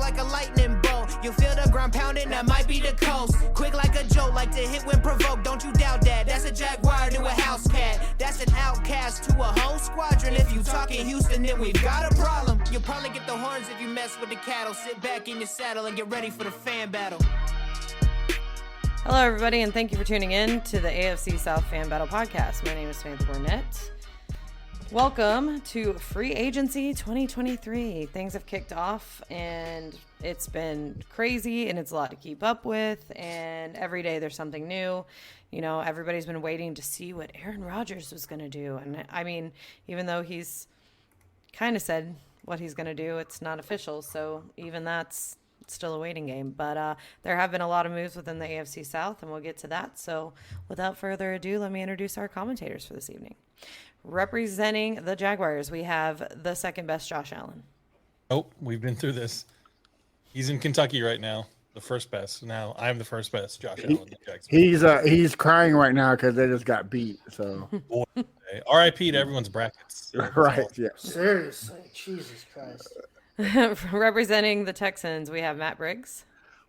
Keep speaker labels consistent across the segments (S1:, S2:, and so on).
S1: like a lightning bolt. You feel the ground pounding, that might be the coast. Quick like a joke, like to hit when provoked. Don't you doubt that. That's a Jaguar to a house cat. That's an outcast to a whole squadron. If you talking Houston, then we've got a problem. You'll probably get the horns if you mess with the cattle. Sit back in your saddle and get ready for the fan battle.
S2: Hello, everybody, and thank you for tuning in to the AFC South Fan Battle Podcast. My name is Samantha Burnett. Welcome to Free Agency 2023. Things have kicked off, and it's been crazy, and it's a lot to keep up with, and every day there's something new. You know, everybody's been waiting to see what Aaron Rodgers was going to do, and I mean, even though he's kind of said what he's going to do, it's not official, so even that's still a waiting game. But there have been a lot of moves within the AFC South, and we'll get to that. So without further ado, let me introduce our commentators for this evening. Representing the Jaguars, we have the second best Josh Allen.
S3: Oh, we've been through this. He's in Kentucky right now, the first best. Now I'm the first best Josh Allen.
S4: He's crying right now because they just got beat. So
S3: R.I.P. to everyone's brackets.
S4: Right, yeah.
S5: Seriously, Jesus Christ.
S2: Representing the Texans, we have Matt Briggs.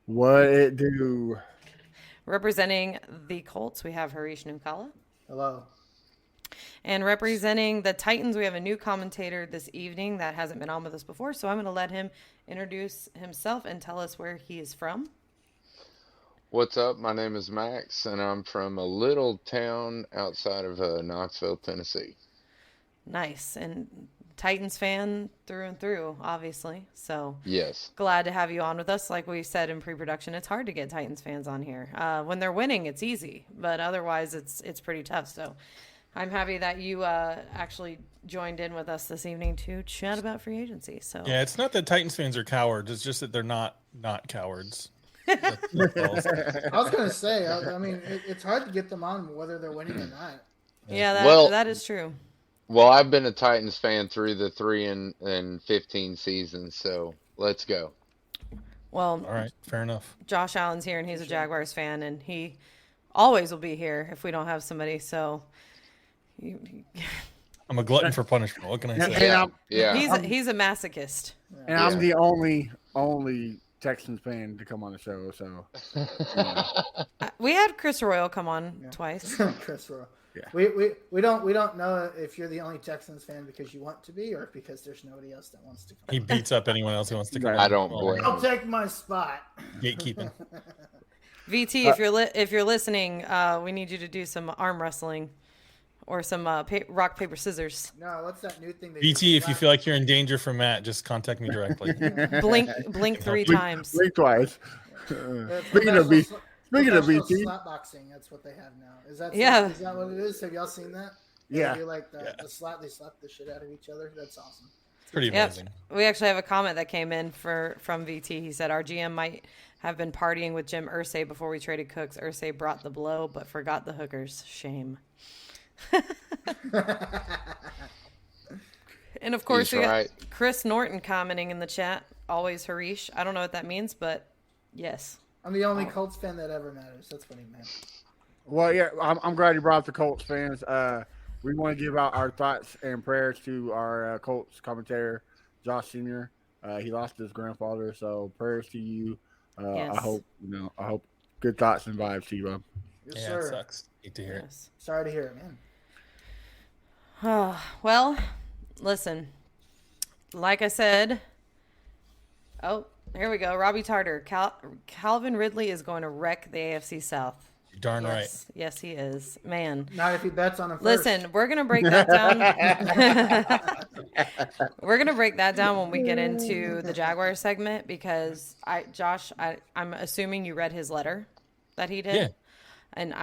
S4: What it do?
S2: Representing the Colts, we have Harish Nunkala.
S5: Hello.
S2: And representing the Titans, we have a new commentator this evening that hasn't been on with us before, so I'm going to let him introduce himself and tell us where he is from.
S6: What's up? My name is Max, and I'm from a little town outside of Knoxville, Tennessee.
S2: Nice. And Titans fan through and through, obviously. So
S6: yes,
S2: glad to have you on with us. Like we said in pre-production, it's hard to get Titans fans on here. When they're winning, it's easy, but otherwise it's pretty tough. So I'm happy that you actually joined in with us this evening to chat about free agency. So
S3: yeah, it's not that Titans fans are cowards. It's just that they're not cowards.
S5: I was going to say, I mean, it's hard to get them on whether they're winning or not.
S2: Yeah, that is true.
S6: Well, I've been a Titans fan through the 3-15 seasons, so let's go.
S2: Well,
S3: all right, fair enough.
S2: Josh Allen's here, and he's a Jaguars fan, and he always will be here if we don't have somebody. So
S3: I'm a glutton for punishment. What can I say?
S2: He's a masochist.
S4: And I'm the only Texans fan to come on the show. So
S2: we had Chris Royal come on twice.
S5: Chris Royal.
S4: Yeah.
S5: We don't know if you're the only Texans fan because you want to be or because there's nobody else that wants to come.
S3: He beats up anyone else who wants to come.
S6: I don't blame him.
S5: I'll take my spot.
S3: Gatekeeping.
S2: VT, if you're listening, we need you to do some arm wrestling or some rock paper scissors.
S5: No, what's that new thing?
S3: VT, if you feel like you're in danger from Matt, just contact me directly.
S2: blink 3 times.
S4: Blink twice. Speaking of VT,
S5: slap boxing, that's what they have now. Is that what it is? Have y'all seen that?
S4: Yeah.
S5: They do like the slap. They slap the shit out of each other. That's awesome.
S3: It's pretty amazing.
S2: We actually have a comment that came in from VT. He said our GM might have been partying with Jim Irsay before we traded Cooks. Irsay brought the blow, but forgot the hookers. Shame. And of course, we got Chris Norton commenting in the chat. Always Harish. I don't know what that means, but yes.
S5: I'm the only Colts fan that ever matters. That's what he meant.
S4: Well, yeah, I'm glad you brought up the Colts fans. We want to give out our thoughts and prayers to our Colts commentator, Josh Sr. He lost his grandfather, so prayers to you.
S2: Yes.
S4: I hope good thoughts and vibes to you, Bob.
S5: Yes,
S3: Yeah,
S5: sir.
S3: it sucks. Hate to hear it.
S5: Sorry to hear it, man.
S2: Well, listen, like I said, here we go. Robbie Tarter. Calvin Ridley is going to wreck the AFC South.
S3: You're darn right.
S2: Yes, he is. Man.
S5: Not if he bets on him first.
S2: Listen, we're going to break that down. We're going to break that down when we get into the Jaguars segment because, Josh, I'm assuming you read his letter that he did.
S3: Yeah.
S2: And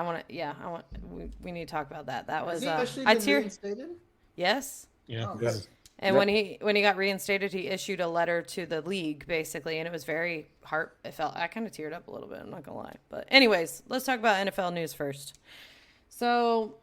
S2: we need to talk about that. That was,
S5: Has he actually been reinstated?
S2: Yes.
S3: Yeah.
S5: Oh,
S3: good.
S2: And when he got reinstated, he issued a letter to the league, basically, and it was very I kind of teared up a little bit, I'm not going to lie. But anyways, let's talk about NFL news first. So,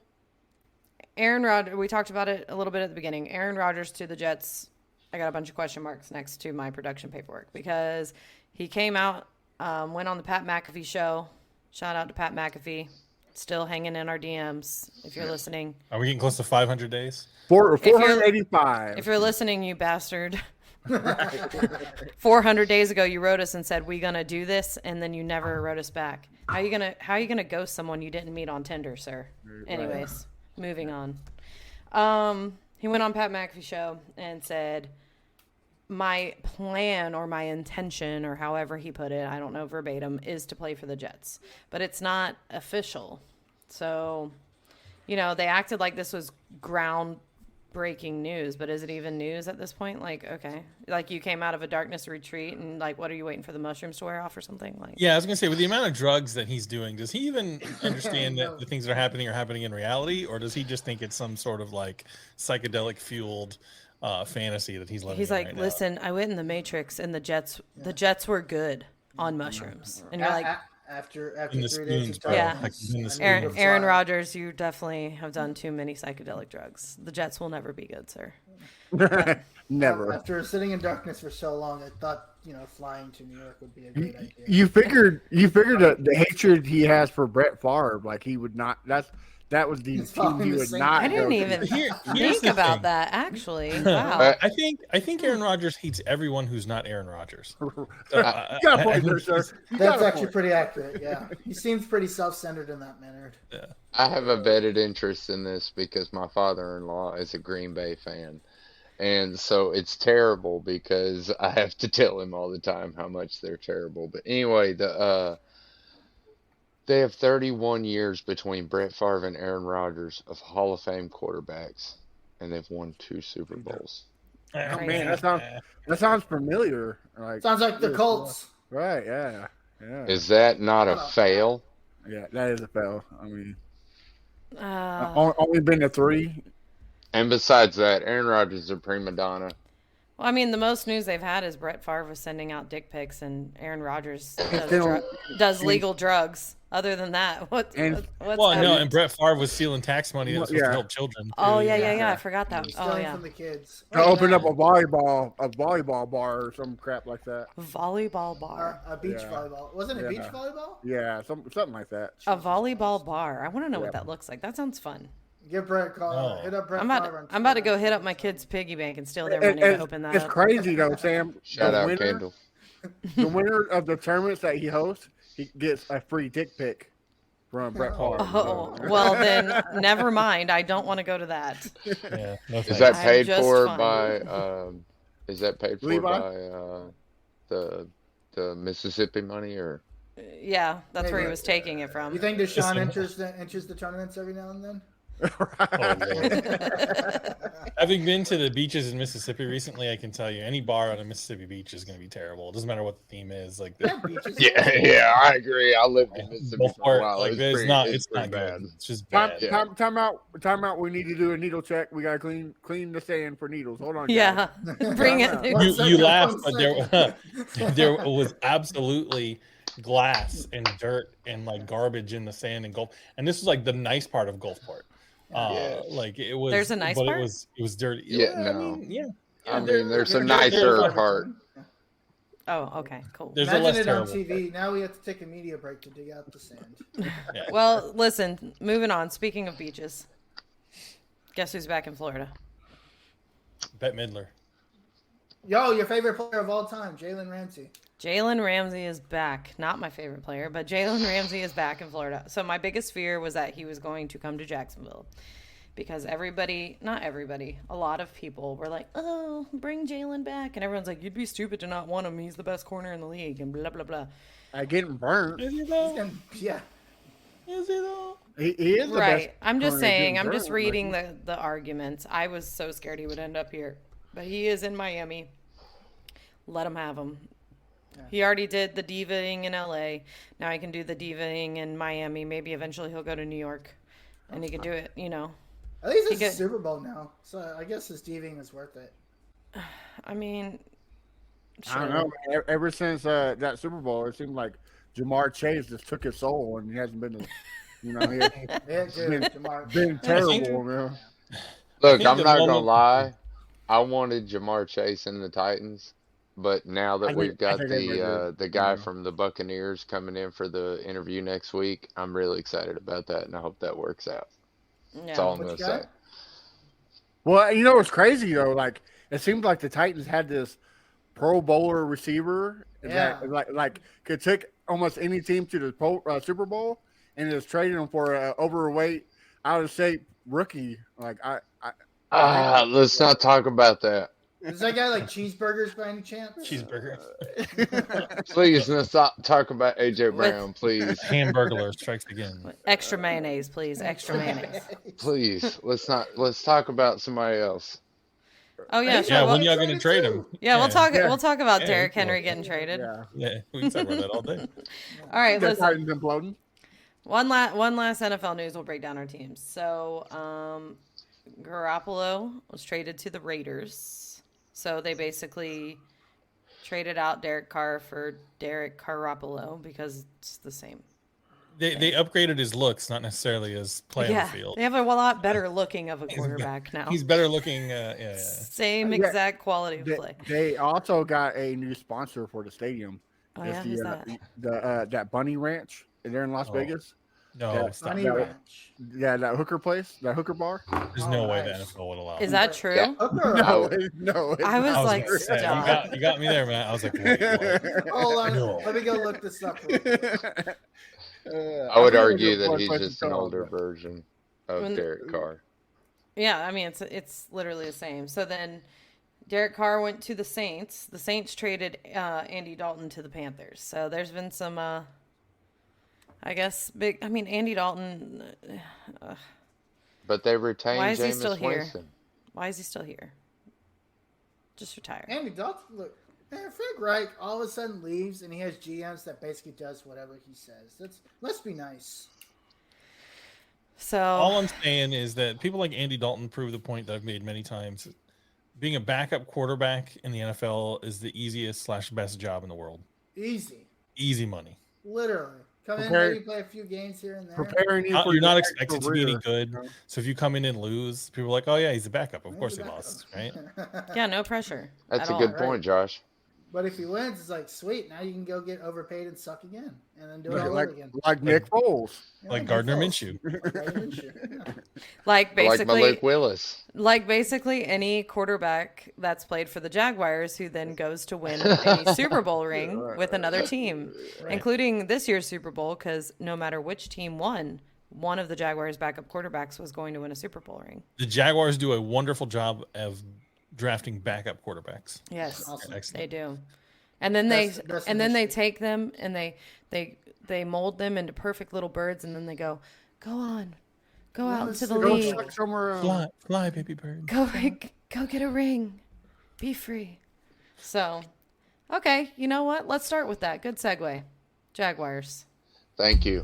S2: Aaron Rodgers, we talked about it a little bit at the beginning. Aaron Rodgers to the Jets, I got a bunch of question marks next to my production paperwork because he came out, went on the Pat McAfee show. Shout out to Pat McAfee. Still hanging in our DMs if you're listening.
S3: Are we getting close to 500 days?
S4: 485.
S2: If you're listening, you bastard. 400 days ago, you wrote us and said, we gonna do this, and then you never wrote us back. How are you gonna ghost someone you didn't meet on Tinder, sir? Anyways, moving on. He went on Pat McAfee show and said, my plan or my intention, or however he put it, I don't know verbatim, is to play for the Jets. But it's not official. So, they acted like this was groundbreaking news, but is it even news at this point? Like, okay. Like, you came out of a darkness retreat, and, like, what are you waiting for the mushrooms to wear off or something? Like,
S3: Yeah, I was going to say, with the amount of drugs that he's doing, does he even understand that the things that are happening in reality? Or does he just think it's some sort of, like, psychedelic-fueled fantasy that he's living
S2: he's
S3: in
S2: like,
S3: right now?
S2: listen, I went in the Matrix, and the Jets were good on mushrooms. And you're like,
S5: after
S3: In the
S5: 3 days,
S3: spoons,
S5: he
S3: bro.
S5: told
S2: Yeah.
S5: me,
S3: Like, in the
S5: I need
S3: spoons.
S5: to
S2: Aaron
S5: fly.
S2: Rodgers, you definitely have done too many psychedelic drugs. The Jets will never be good, sir.
S4: Never.
S5: After sitting in darkness for so long, I thought flying to New York would be a great idea.
S4: You figured the hatred he has for Brett Favre, like he would not. That was the
S5: He's
S4: team
S5: following
S4: he
S5: the
S4: would
S5: same-
S4: not.
S2: I didn't
S4: go to.
S2: even
S3: Here's
S2: think
S3: the
S2: about
S3: thing.
S2: that, actually. Wow.
S3: I think Aaron Rodgers hates everyone who's not Aaron Rodgers.
S4: You got a point there, sir. You got
S5: That's
S4: a
S5: actually
S4: point.
S5: pretty accurate. Yeah, he seems pretty self-centered in that manner.
S6: I have a vetted interest in this because my father-in-law is a Green Bay fan. And so it's terrible because I have to tell him all the time how much they're terrible. But anyway, they have 31 years between Brett Favre and Aaron Rodgers of Hall of Fame quarterbacks, and they've won 2 Super Bowls.
S4: Oh, man, that sounds familiar. Like
S5: Sounds like the Colts.
S4: Right? Yeah. Yeah.
S6: Is that not a fail?
S4: Yeah, that is a fail. I mean,
S2: Well,
S4: only been to 3.
S6: And besides that, Aaron Rodgers is a prima donna.
S2: I mean, the most news they've had is Brett Favre was sending out dick pics, and Aaron Rodgers
S4: still-
S2: does legal drugs. Other than that, what's
S3: Well,
S2: happening?
S3: no, and Brett Favre was stealing tax money that was supposed
S4: Yeah.
S3: to help children.
S2: Oh
S3: too.
S2: yeah. I forgot that. Oh
S5: Stealing
S2: yeah,
S5: from the kids.
S4: To open up a volleyball bar or some crap like that.
S2: volleyball bar.
S5: A beach
S4: Yeah.
S5: volleyball. Wasn't it beach
S4: Yeah.
S5: volleyball?
S4: Yeah, something like that.
S2: A volleyball bar. I want to know
S4: Yeah.
S2: what that looks like. That sounds fun.
S5: Give Brett a call.
S3: Oh.
S5: Hit up Brett
S2: I'm
S5: Favre
S2: about
S5: on
S2: to go
S5: Twitter.
S2: hit up my kid's piggy bank and steal their money
S4: It's,
S2: to open that
S4: it's
S2: up.
S4: crazy though, Sam.
S6: Shout
S4: the
S6: out,
S4: winner,
S6: Kendall.
S4: The winner of the tournaments that he hosts, he gets a free dick pic from Brett Favre.
S2: Oh, well then, never mind. I don't want to go to that.
S3: Yeah, no
S6: Is
S3: thanks.
S6: that
S2: I'm
S6: paid
S2: just
S6: for
S2: fine.
S6: by? Is that paid for
S4: Levi?
S6: by the Mississippi money or?
S2: Yeah, that's where he
S5: Maybe.
S2: was taking it from.
S5: You think Deshaun
S3: Listen.
S5: enters the tournaments every now and then?
S3: Oh, Lord. Having been to the beaches in Mississippi recently, I can tell you any bar on a Mississippi beach is going to be terrible. It doesn't matter what the theme is. Like
S5: Yeah, beaches.
S6: Yeah, I agree. I lived in Mississippi for
S3: before,
S6: a while.
S3: like
S6: It's
S3: it's
S6: pretty-
S3: not
S6: it's
S3: good.
S6: bad.
S3: It's just
S4: Time,
S3: bad.
S6: Yeah.
S4: time out. We need to do a needle check. We gotta clean the sand for needles. Hold on. guys.
S2: Yeah, bring it.
S5: One
S3: You
S5: second,
S3: laughed,
S5: one
S3: but
S5: second.
S3: there was absolutely glass and dirt and like garbage in the sand and Gulf. And this was like the nice part of Gulfport.
S6: Yeah.
S3: Like it was.
S2: There's a nice
S3: but
S2: part?
S3: It was dirty.
S6: Yeah,
S3: I
S6: no.
S3: mean, yeah.
S6: I
S3: there-
S6: mean, there's a
S3: there-
S6: nicer
S3: there-
S6: part.
S2: Oh, okay, cool.
S3: There's a
S5: Imagine
S3: less
S5: it on
S3: terrible.
S5: TV. Now we have to take a media break to dig out the sand.
S2: Well, listen. Moving on. Speaking of beaches, guess who's back in Florida?
S3: Bette Midler.
S5: Yo, your favorite player of all time, Jalen Ramsey.
S2: Jalen Ramsey is back. Not my favorite player, but Jalen Ramsey is back in Florida. So my biggest fear was that he was going to come to Jacksonville. Because not everybody, a lot of people were like, oh, bring Jalen back. And everyone's like, you'd be stupid to not want him. He's the best corner in the league and blah, blah, blah.
S4: Getting burnt.
S3: Is he though?
S5: And yeah,
S3: Is he though?
S4: He is the
S2: Right.
S4: best.
S2: I'm just
S4: corner
S2: saying,
S4: getting
S2: I'm just
S4: burnt,
S2: reading
S4: like,
S2: the arguments. I was so scared he would end up here. But he is in Miami. Let him have him. He already did the divaing in LA. Now he can do the divaing in Miami. Maybe eventually he'll go to New York. And he can do it,
S5: at least
S2: He
S5: it's
S2: get-
S5: a Super Bowl now, so I guess his DVing is worth it.
S2: I mean,
S4: I don't know. Ever since that Super Bowl, it seemed like Jamar Chase just took his soul, and he hasn't been, he
S5: Yeah,
S4: has
S5: dude, Jamar.
S4: been terrible, man.
S6: Look,
S3: think
S6: I'm
S3: the
S6: not gonna
S3: moment-
S6: lie. I wanted Jamar Chase in the Titans, but now that
S4: I
S6: we've
S4: think
S6: got
S4: everybody did.
S6: the guy
S4: Yeah.
S6: from the Buccaneers coming in for the interview next week, I'm really excited about that, and I hope that works out. That's all I'm
S5: Which
S6: gonna
S5: guy?
S6: say.
S4: Well, you know what's crazy though? Like it seems like the Titans had this Pro Bowler receiver
S5: Yeah.
S4: that like could take almost any team to the Super Bowl, and is trading him for an overweight, out of shape rookie. Like
S6: Let's not talk about that.
S5: Does that guy like cheeseburgers by any chance?
S3: Cheeseburger.
S6: Please, let's not talk about AJ Brown, please.
S3: Hamburglar strikes again.
S2: Extra mayonnaise, please. Extra mayonnaise.
S6: Please, let's talk about somebody else.
S2: Oh yeah, sure.
S3: Yeah,
S2: Well,
S3: when y'all gonna trade him?
S2: yeah, we'll talk.
S4: Yeah.
S2: We'll talk about
S3: Yeah,
S2: Derrick
S3: we will.
S2: Henry getting traded.
S4: yeah,
S3: Yeah, we can talk about that all day.
S2: All right,
S4: the
S2: listen.
S4: Titans imploding.
S2: One last NFL news. We'll break down our teams. So, Garoppolo was traded to the Raiders. So they basically traded out Derek Carr for Derek Garoppolo because it's the same.
S3: They upgraded his looks, not necessarily his play on
S2: Yeah,
S3: the field.
S2: they have a lot better looking of a quarterback now.
S3: He's better looking. Yeah.
S2: Same
S4: Yeah.
S2: exact quality of
S4: They,
S2: play.
S4: they also got a new sponsor for the stadium.
S2: Oh
S4: It's
S2: yeah, who's that?
S4: that Bunny Ranch there in Las
S3: Oh.
S4: Vegas.
S3: No,
S4: Yeah.
S3: stop.
S5: Honey
S4: Yeah.
S5: Ranch.
S4: Yeah, that hooker place, that hooker bar.
S3: There's no way the NFL would allow.
S2: Is
S3: that.
S2: that true?
S6: Yeah.
S5: Hooker.
S4: No, no.
S2: I was
S3: I was
S2: like,
S3: gonna say,
S2: stop.
S3: you got me there, man. I was like, wait, what?
S5: Hold on.
S3: No.
S5: Let me go look this up. real quick.
S6: I would argue that he's just an older
S4: version.
S6: version of
S2: When-
S6: Derek Carr.
S2: Yeah, I mean it's literally the same. So then Derek Carr went to the Saints. The Saints traded Andy Dalton to the Panthers. So there's been some I guess big Andy Dalton
S6: But they
S2: Why
S6: retained
S2: is he
S6: Jameis
S2: still here?
S6: Winston.
S2: why is he still here? Just retire.
S5: Andy Dalton, look, man, Frank Reich all of a sudden leaves and he has GMs that basically does whatever he says. Let's be nice.
S2: So
S3: All I'm saying is that people like Andy Dalton prove the point that I've made many times. Being a backup quarterback in the NFL is the easiest / best job in the world.
S5: Easy.
S3: Easy money.
S5: Literally. Come in,
S4: Prepare-
S5: maybe play a few games here and there.
S4: Preparing you for
S3: You're not
S4: your
S3: expected to be any
S4: career.
S3: good. So if you come in and lose, people are like, "Oh yeah, he's a backup. Of course he
S5: Maybe
S3: lost,
S5: backup.
S3: right?"
S2: yeah, no pressure.
S6: That's
S2: at
S6: a good
S2: all.
S6: point, Josh.
S5: But if he wins, it's like, sweet, now you can go get overpaid and suck again. And then do it all
S4: like,
S5: over again.
S4: like Nick Foles.
S5: Yeah,
S3: Like
S5: Nick
S3: Gardner
S5: Foles.
S3: Minshew.
S5: Like Gardner Minshew, yeah.
S2: Like
S6: Like
S2: basically
S6: Malik Willis.
S2: like basically any quarterback that's played for the Jaguars who then goes to win a Super Bowl ring with another team, including this year's Super Bowl, because no matter which team won, one of the Jaguars' backup quarterbacks was going to win a Super Bowl ring.
S3: The Jaguars do a wonderful job of drafting backup quarterbacks.
S2: Yes,
S5: Awesome.
S3: Excellent.
S2: they do. And then
S5: Best
S2: they
S5: initiative.
S2: take them and they mold them into perfect little birds, and then they go on, go out into the
S4: Go
S2: league.
S4: suck somewhere else.
S3: Fly, baby bird.
S2: Go get a ring. Be free. So, okay, you know what? Let's start with that. Good segue. Jaguars.
S6: Thank you.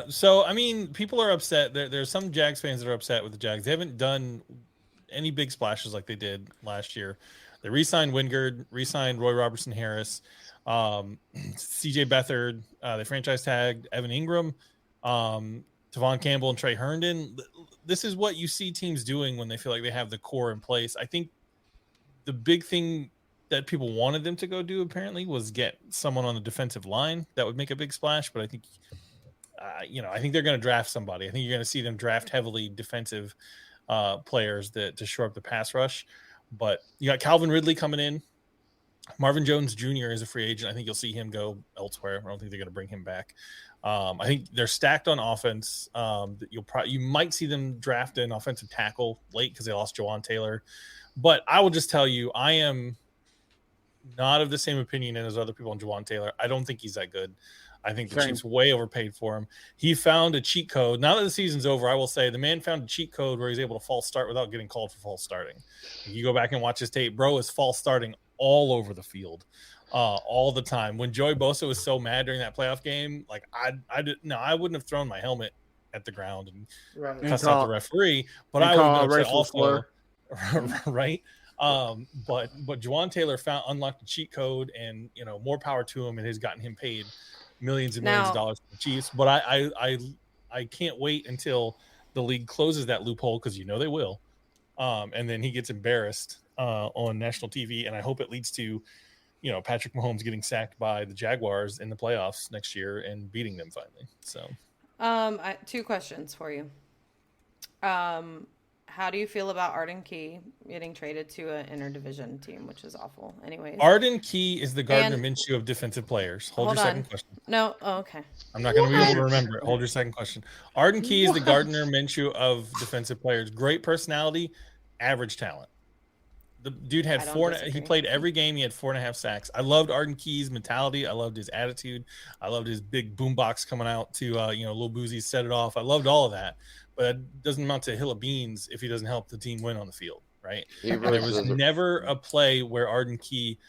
S3: So I mean, people are upset. There's some Jags fans that are upset with the Jags. They haven't done any big splashes like they did last year. They re-signed Wingard, re-signed Roy Robertson Harris, CJ Beathard. They franchise tagged Evan Ingram, Tavon Campbell, and Trey Herndon. This is what you see teams doing when they feel like they have the core in place. I think the big thing that people wanted them to go do apparently was get someone on the defensive line that would make a big splash. But I think, I think they're going to draft somebody. I think you're going to see them draft heavily defensive players to shore up the pass rush. But you got Calvin Ridley coming in. Marvin Jones Jr. is a free agent. I think you'll see him go elsewhere. I don't think they're going to bring him back. I think they're stacked on offense. You might see them draft an offensive tackle late because they lost Jawan Taylor. But I will just tell you, I am not of the same opinion as other people on Jawan Taylor. I don't think he's that good. I think the
S4: Same.
S3: Chiefs way overpaid for him. He found a cheat code. Now that the season's over, I will say the man found a cheat code where he's able to false start without getting called for false starting. If you go back and watch his tape, bro is false starting all over the field, all the time. When Joey Bosa was so mad during that playoff game, like I wouldn't have thrown my helmet at the ground and
S5: Right.
S3: cussed
S4: call-
S3: out the referee, but
S4: and
S3: I would
S4: call
S3: have
S4: a
S3: been upset
S4: racial
S3: also,
S4: slur.
S3: right? But Jawan Taylor unlocked the cheat code, and more power to him, and has gotten him paid millions and millions of
S2: Now-
S3: dollars for the Chiefs. But I can't wait until the league closes that loophole, because they will, and then he gets embarrassed on national TV, and I hope it leads to Patrick Mahomes getting sacked by the Jaguars in the playoffs next year and beating them finally. So
S2: Two questions for you. how do you feel about Arden Key getting traded to an interdivision team, which is awful? Anyways,
S3: Arden Key is the Gardner
S2: And-
S3: Minshew of defensive players. Hold
S2: hold
S3: your
S2: on.
S3: second question.
S2: No, oh, okay.
S3: I'm not going to be able to remember it. Hold your second question. Arden Key is the Gardner Minshew of defensive players. Great personality, average talent. The dude had
S2: I don't
S3: he
S2: disagree.
S3: played every game. He had 4.5 sacks. I loved Arden Key's mentality. I loved his attitude. I loved his big boombox coming out to, Lil Boozy set it off. I loved all of that. But it doesn't amount to a hill of beans if he doesn't help the team win on the field, right? There was never a play where Arden Key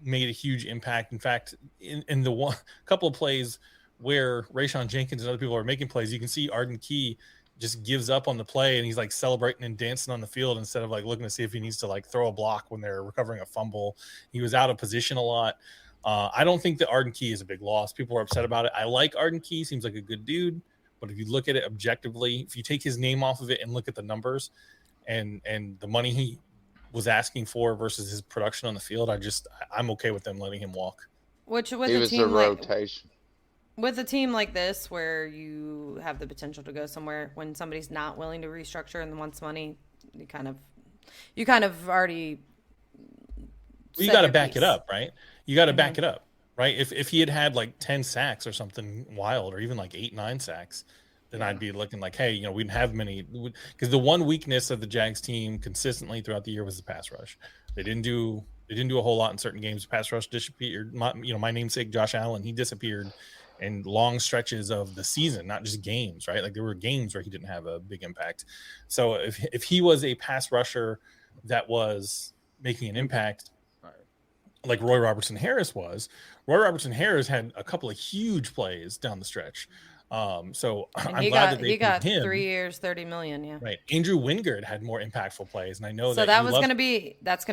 S3: made a huge impact. In fact, in the couple of plays where Rayshawn Jenkins and other people are making plays, you can see Arden Key just gives up on the play and he's like celebrating and dancing on the field instead of like looking to see if he needs to like throw a block when they're recovering a fumble. He was out of position a lot. I don't think that Arden Key is a big loss. People are upset about it. I like Arden Key. Seems like a good dude. But if you look at it objectively, if you take his name off of it and look at the numbers and the money he was asking for versus his production on the field, I'm okay with them letting him walk.
S2: Which with
S6: He
S2: a
S6: was
S2: team
S6: a
S2: like
S6: rotation.
S2: with a team like this, where you have the potential to go somewhere, when somebody's not willing to restructure and wants money, you kind of already.
S3: You
S2: said
S3: got to
S2: your
S3: back
S2: piece.
S3: it up, right? You got to back it up, right? If he had like 10 sacks or something wild, or even like 8-9 sacks, then I'd be looking like, hey, we didn't have many. Because the one weakness of the Jags team consistently throughout the year was the pass rush. They didn't do a whole lot in certain games. Pass rush disappeared. My namesake Josh Allen, he disappeared in long stretches of the season, not just games, right? Like there were games where he didn't have a big impact. So if he was a pass rusher that was making an impact, like Roy Robertson Harris was, Roy Robertson Harris had a couple of huge plays down the stretch. So
S2: And
S3: I'm
S2: he
S3: glad
S2: got
S3: that they picked him.
S2: 3 years, $30 million. Yeah.
S3: Right. Andrew Wingard had more impactful plays, and I know
S2: So
S3: that
S2: that's
S3: you love-
S2: going to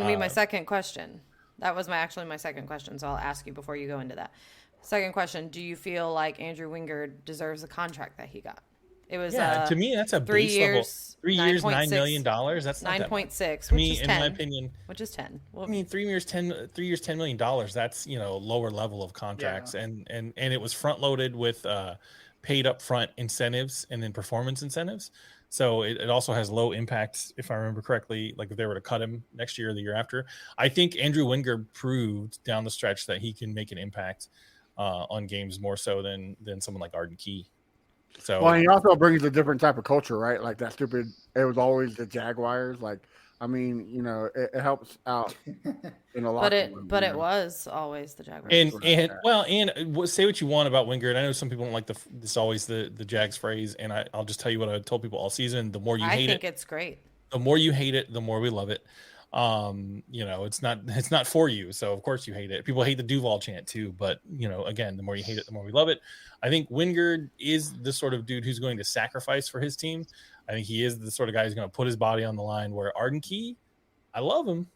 S2: be my second question. That was my second question. So I'll ask you before you go into that. Second question: do you feel like Andrew Wingard deserves the contract that he got? It was
S3: to me that's a
S2: 3
S3: base level.
S2: years,
S3: 3 years, $9
S2: $9.6
S3: million. That's not that much.
S2: 9.6,
S3: To
S2: which
S3: me,
S2: is
S3: in
S2: 10.
S3: my opinion,
S2: Which is 10. Well,
S3: I mean, 3 years, $10 million. That's lower level of contracts, and it was front loaded with paid upfront incentives and then performance incentives. So it also has low impact, if I remember correctly. Like if they were to cut him next year or the year after, I think Andrew Wingard proved down the stretch that he can make an impact on games more so than someone like Arden Key. So
S4: Well, he also brings a different type of culture, right? Like that stupid. It was always the Jaguars. Like, I mean, it helps out in a lot.
S2: but it was always the Jaguars.
S3: And say what you want about Wingard. I know some people don't like this always the Jags phrase, and I'll just tell you what I told people all season. The more you hate it,
S2: I think it's great.
S3: The more you hate it, the more we love it. It's not for you, so of course you hate it. People hate the Duval chant too, but again, the more you hate it, the more we love it. I think Wingard is the sort of dude who's going to sacrifice for his team. I think he is the sort of guy who's going to put his body on the line. Where Arden Key, I love him,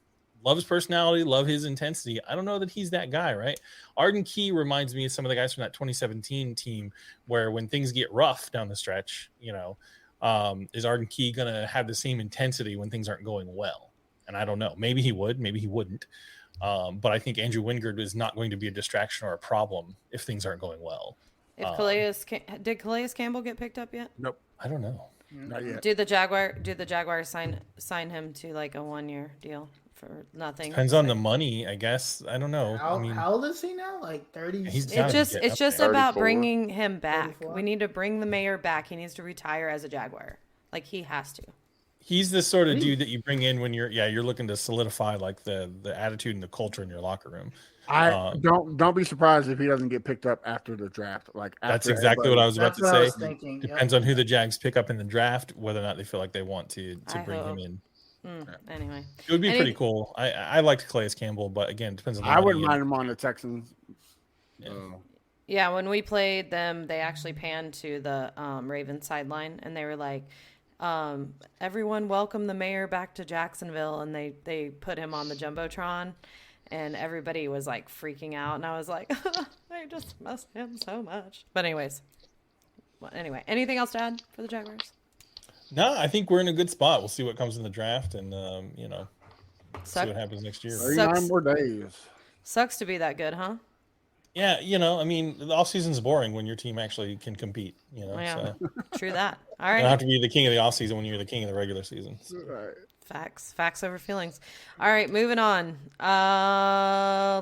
S3: love his personality, love his intensity. I don't know that he's that guy, right? Arden Key reminds me of some of the guys from that 2017 team, where when things get rough down the stretch, is Arden Key going to have the same intensity when things aren't going well? And I don't know. Maybe he would, maybe he wouldn't. But I think Andrew Wingard is not going to be a distraction or a problem if things aren't going well.
S2: Did Calais Campbell get picked up yet?
S4: Nope,
S3: I don't know.
S4: not yet.
S2: Did the Jaguars sign him to like a 1-year deal for nothing?
S3: Depends on the money, I guess. I don't know.
S5: How old is he now? Like 30?
S3: He's
S2: It's just about
S6: 34.
S2: bringing him back.
S5: 34?
S2: We need to bring the mayor back. He needs to retire as a Jaguar. Like he has to.
S3: He's the sort of dude that you bring in when you're looking to solidify like the attitude and the culture in your locker room.
S4: I don't be surprised if he doesn't get picked up after the draft. Like
S3: That's
S4: after
S3: exactly what I was about
S5: That's
S3: to
S5: what I
S3: say.
S5: was thinking.
S3: Depends on who the Jags pick up in the draft, whether or not they feel like they want to
S2: I
S3: bring him
S2: hope.
S3: in.
S2: Anyway,
S3: It would be
S2: Any-
S3: pretty cool. I liked Calais Campbell, but again, it depends on the
S4: I
S3: money
S4: wouldn't
S3: and-
S4: mind him on the Texans.
S2: yeah, when we played them, they actually panned to the Ravens sideline, and they were like, everyone welcome the mayor back to Jacksonville, and they put him on the Jumbotron, and everybody was like freaking out, and I was like, I just miss him so much. But anyways, anything else to add for the Jaguars?
S3: No, I think we're in a good spot. We'll see what comes in the draft, and see
S2: Suck-
S3: what happens next year.
S4: 39 more days.
S2: Sucks to be that good, huh?
S3: Yeah, I mean, the off season's boring when your team actually can compete.
S2: Yeah.
S3: So
S2: True that. All
S3: you don't
S2: right.
S3: have to be the king of the off season when you're the king of the regular season. So.
S4: Right.
S2: Facts over feelings. All right, moving on.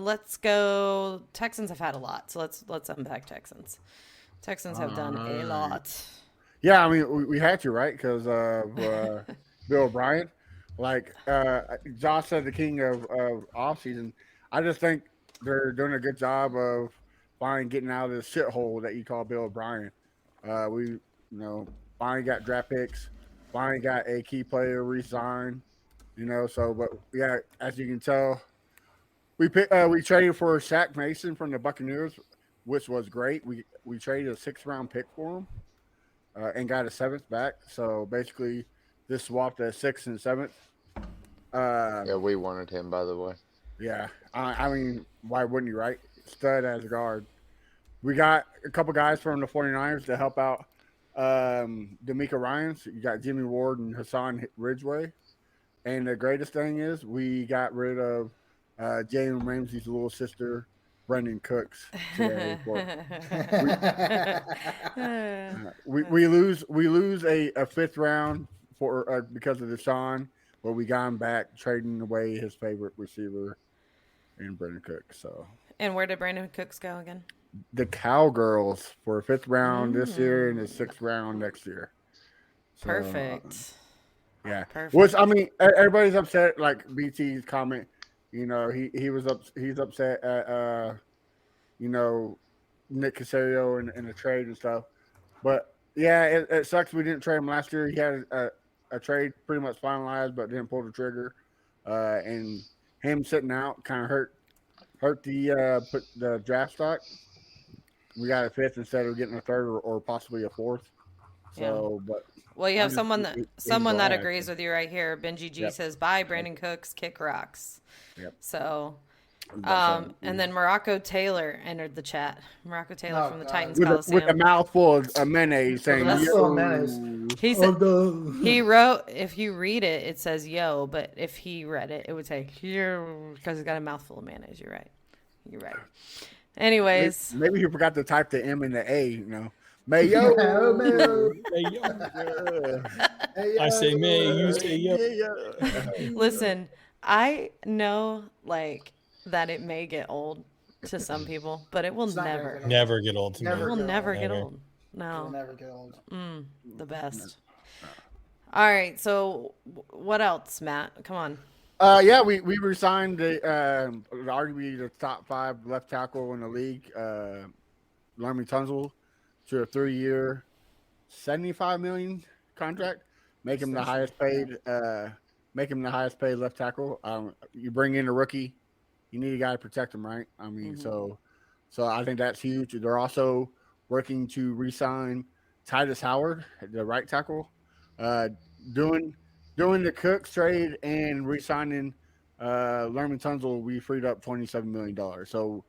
S2: Let's go. Texans have had a lot, so let's unpack Texans. Texans have done a lot.
S4: Yeah, I mean, we had to, right? Because of Bill O'Brien. Like Josh said, the king of off season. I just think they're doing a good job of finally getting out of this shithole that you call Bill O'Brien. We, finally got draft picks, finally got a key player re-signed. But yeah, as you can tell, we traded for Shaq Mason from the Buccaneers, which was great. We traded a 6th-round pick for him and got a 7th back. So basically, this swapped a 6th and 7th.
S6: Yeah, we wanted him, by the way.
S4: Yeah, I mean, why wouldn't you, right? Stud as a guard. We got a couple guys from the 49ers to help out D'Amico Ryans. You got Jimmy Ward and Hassan Ridgeway. And the greatest thing is we got rid of Jalen Ramsey's little sister, Brendan Cooks. Today. we lose a 5th round for because of Deshaun, but we got him back trading away his favorite receiver in Brendan Cooks. So.
S2: And where did Brandon Cooks go again?
S4: The Cowgirls for a 5th round this year and a 6th round next year. So,
S2: Perfect.
S4: Yeah.
S2: Perfect.
S4: Which, I mean, everybody's upset. Like BT's comment, he's upset at Nick Casario and the trade and stuff. But yeah, it sucks we didn't trade him last year. He had a trade pretty much finalized, but didn't pull the trigger. And him sitting out kind of hurt the draft stock. We got a 5th instead of getting a 3rd or possibly a 4th. So, but.
S2: Well, you have someone that
S4: glad.
S2: agrees with you right here. Benji G says, "Bye, Brandon Cooks, kick rocks."
S4: Yep.
S2: So, and then Morocco Taylor entered the chat. Morocco Taylor from the Titans Coliseum.
S4: With a mouthful of mayonnaise saying,
S2: He said, he wrote, if you read it, it says yo, but if he read it, it would say yo, because it's got a mouthful of mayonnaise. You're right. Anyways.
S4: Maybe he forgot to type the M and the A, Mayo.
S3: Mayo. I say may, you say yo.
S2: Listen, I know that it may get old to some people, but it will
S3: never get old to me.
S2: It will never get old. No.
S5: It'll never get old.
S2: The best. All right, so what else, Matt? Come on.
S4: Yeah, we re-signed arguably the top 5 left tackle in the league, Laremy Tunsil, to a 3-year, $75 million contract. Make him the highest paid left tackle. You bring in a rookie, you need a guy to protect him, right? I mean, so I think that's huge. They're also working to re-sign Titus Howard, the right tackle, doing the Cooks trade and re-signing Laremy Tunsil. We freed up $27 million. So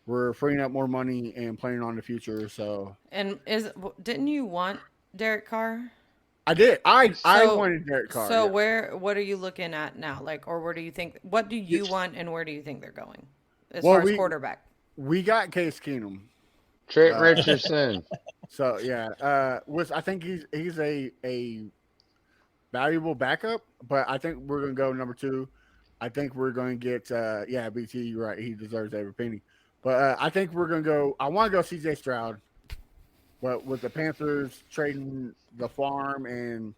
S4: we're freeing up more money and planning on the future. So, and
S2: didn't you want Derek Carr?
S4: I did. I wanted Derek Carr.
S2: So what are you looking at now? Or where do you think? What do you want, and where do you think they're going as far as quarterback?
S4: We got Case Keenum,
S6: Trent Richardson.
S4: So yeah, which I think he's a valuable backup, but I think we're gonna go number 2. I think we're going to get BT. You're right. He deserves every penny. But I think we're going to go. I want to go CJ Stroud, but with the Panthers trading the farm and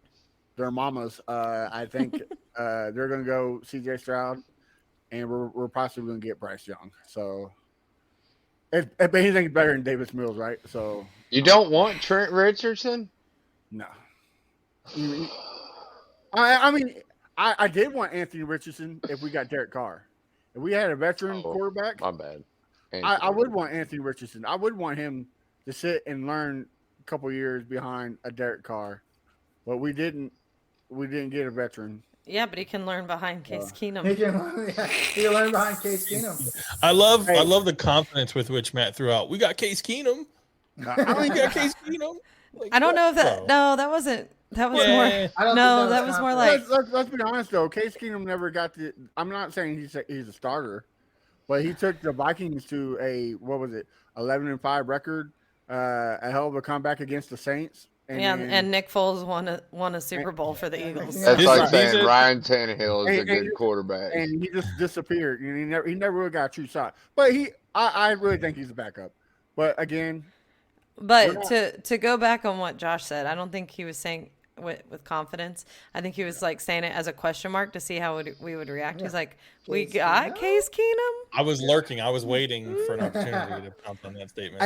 S4: their mamas, I think they're going to go CJ Stroud, and we're possibly going to get Bryce Young. So, if anything's better than Davis Mills, right? So
S6: you don't want Trent Richardson?
S4: No. I mean, I did want Anthony Richardson if we got Derek Carr. If we had a veteran quarterback,
S6: my bad.
S4: I would want Anthony Richardson. I would want him to sit and learn a couple years behind a Derek Carr, but we didn't get a veteran.
S2: Yeah, but he can learn behind Case Keenum.
S5: He can learn behind Case Keenum.
S3: I love the confidence with which Matt threw out. We got Case Keenum. I ain't got Case Keenum.
S2: I don't know if that. No, that wasn't. That was more. No, that was more like.
S4: Let's be honest though. Case Keenum never got the. I'm not saying he's a starter. but he took the Vikings to a 11-5 record, a hell of a comeback against the Saints.
S2: And Nick Foles won a Super Bowl for the Eagles.
S5: Yeah.
S6: That's like
S3: These
S6: saying
S3: are-
S6: Ryan Tannehill is a good quarterback.
S4: and he just disappeared. He never really got a true shot. But I really think he's a backup. But again,
S2: But to go back on what Josh said, I don't think he was saying with confidence. I think he was like saying it as a question mark to see how we would react. He's like, "We
S5: Case
S2: got
S5: Keenum?
S2: Case Keenum."
S3: I was lurking. I was waiting for an opportunity to pounce on that statement.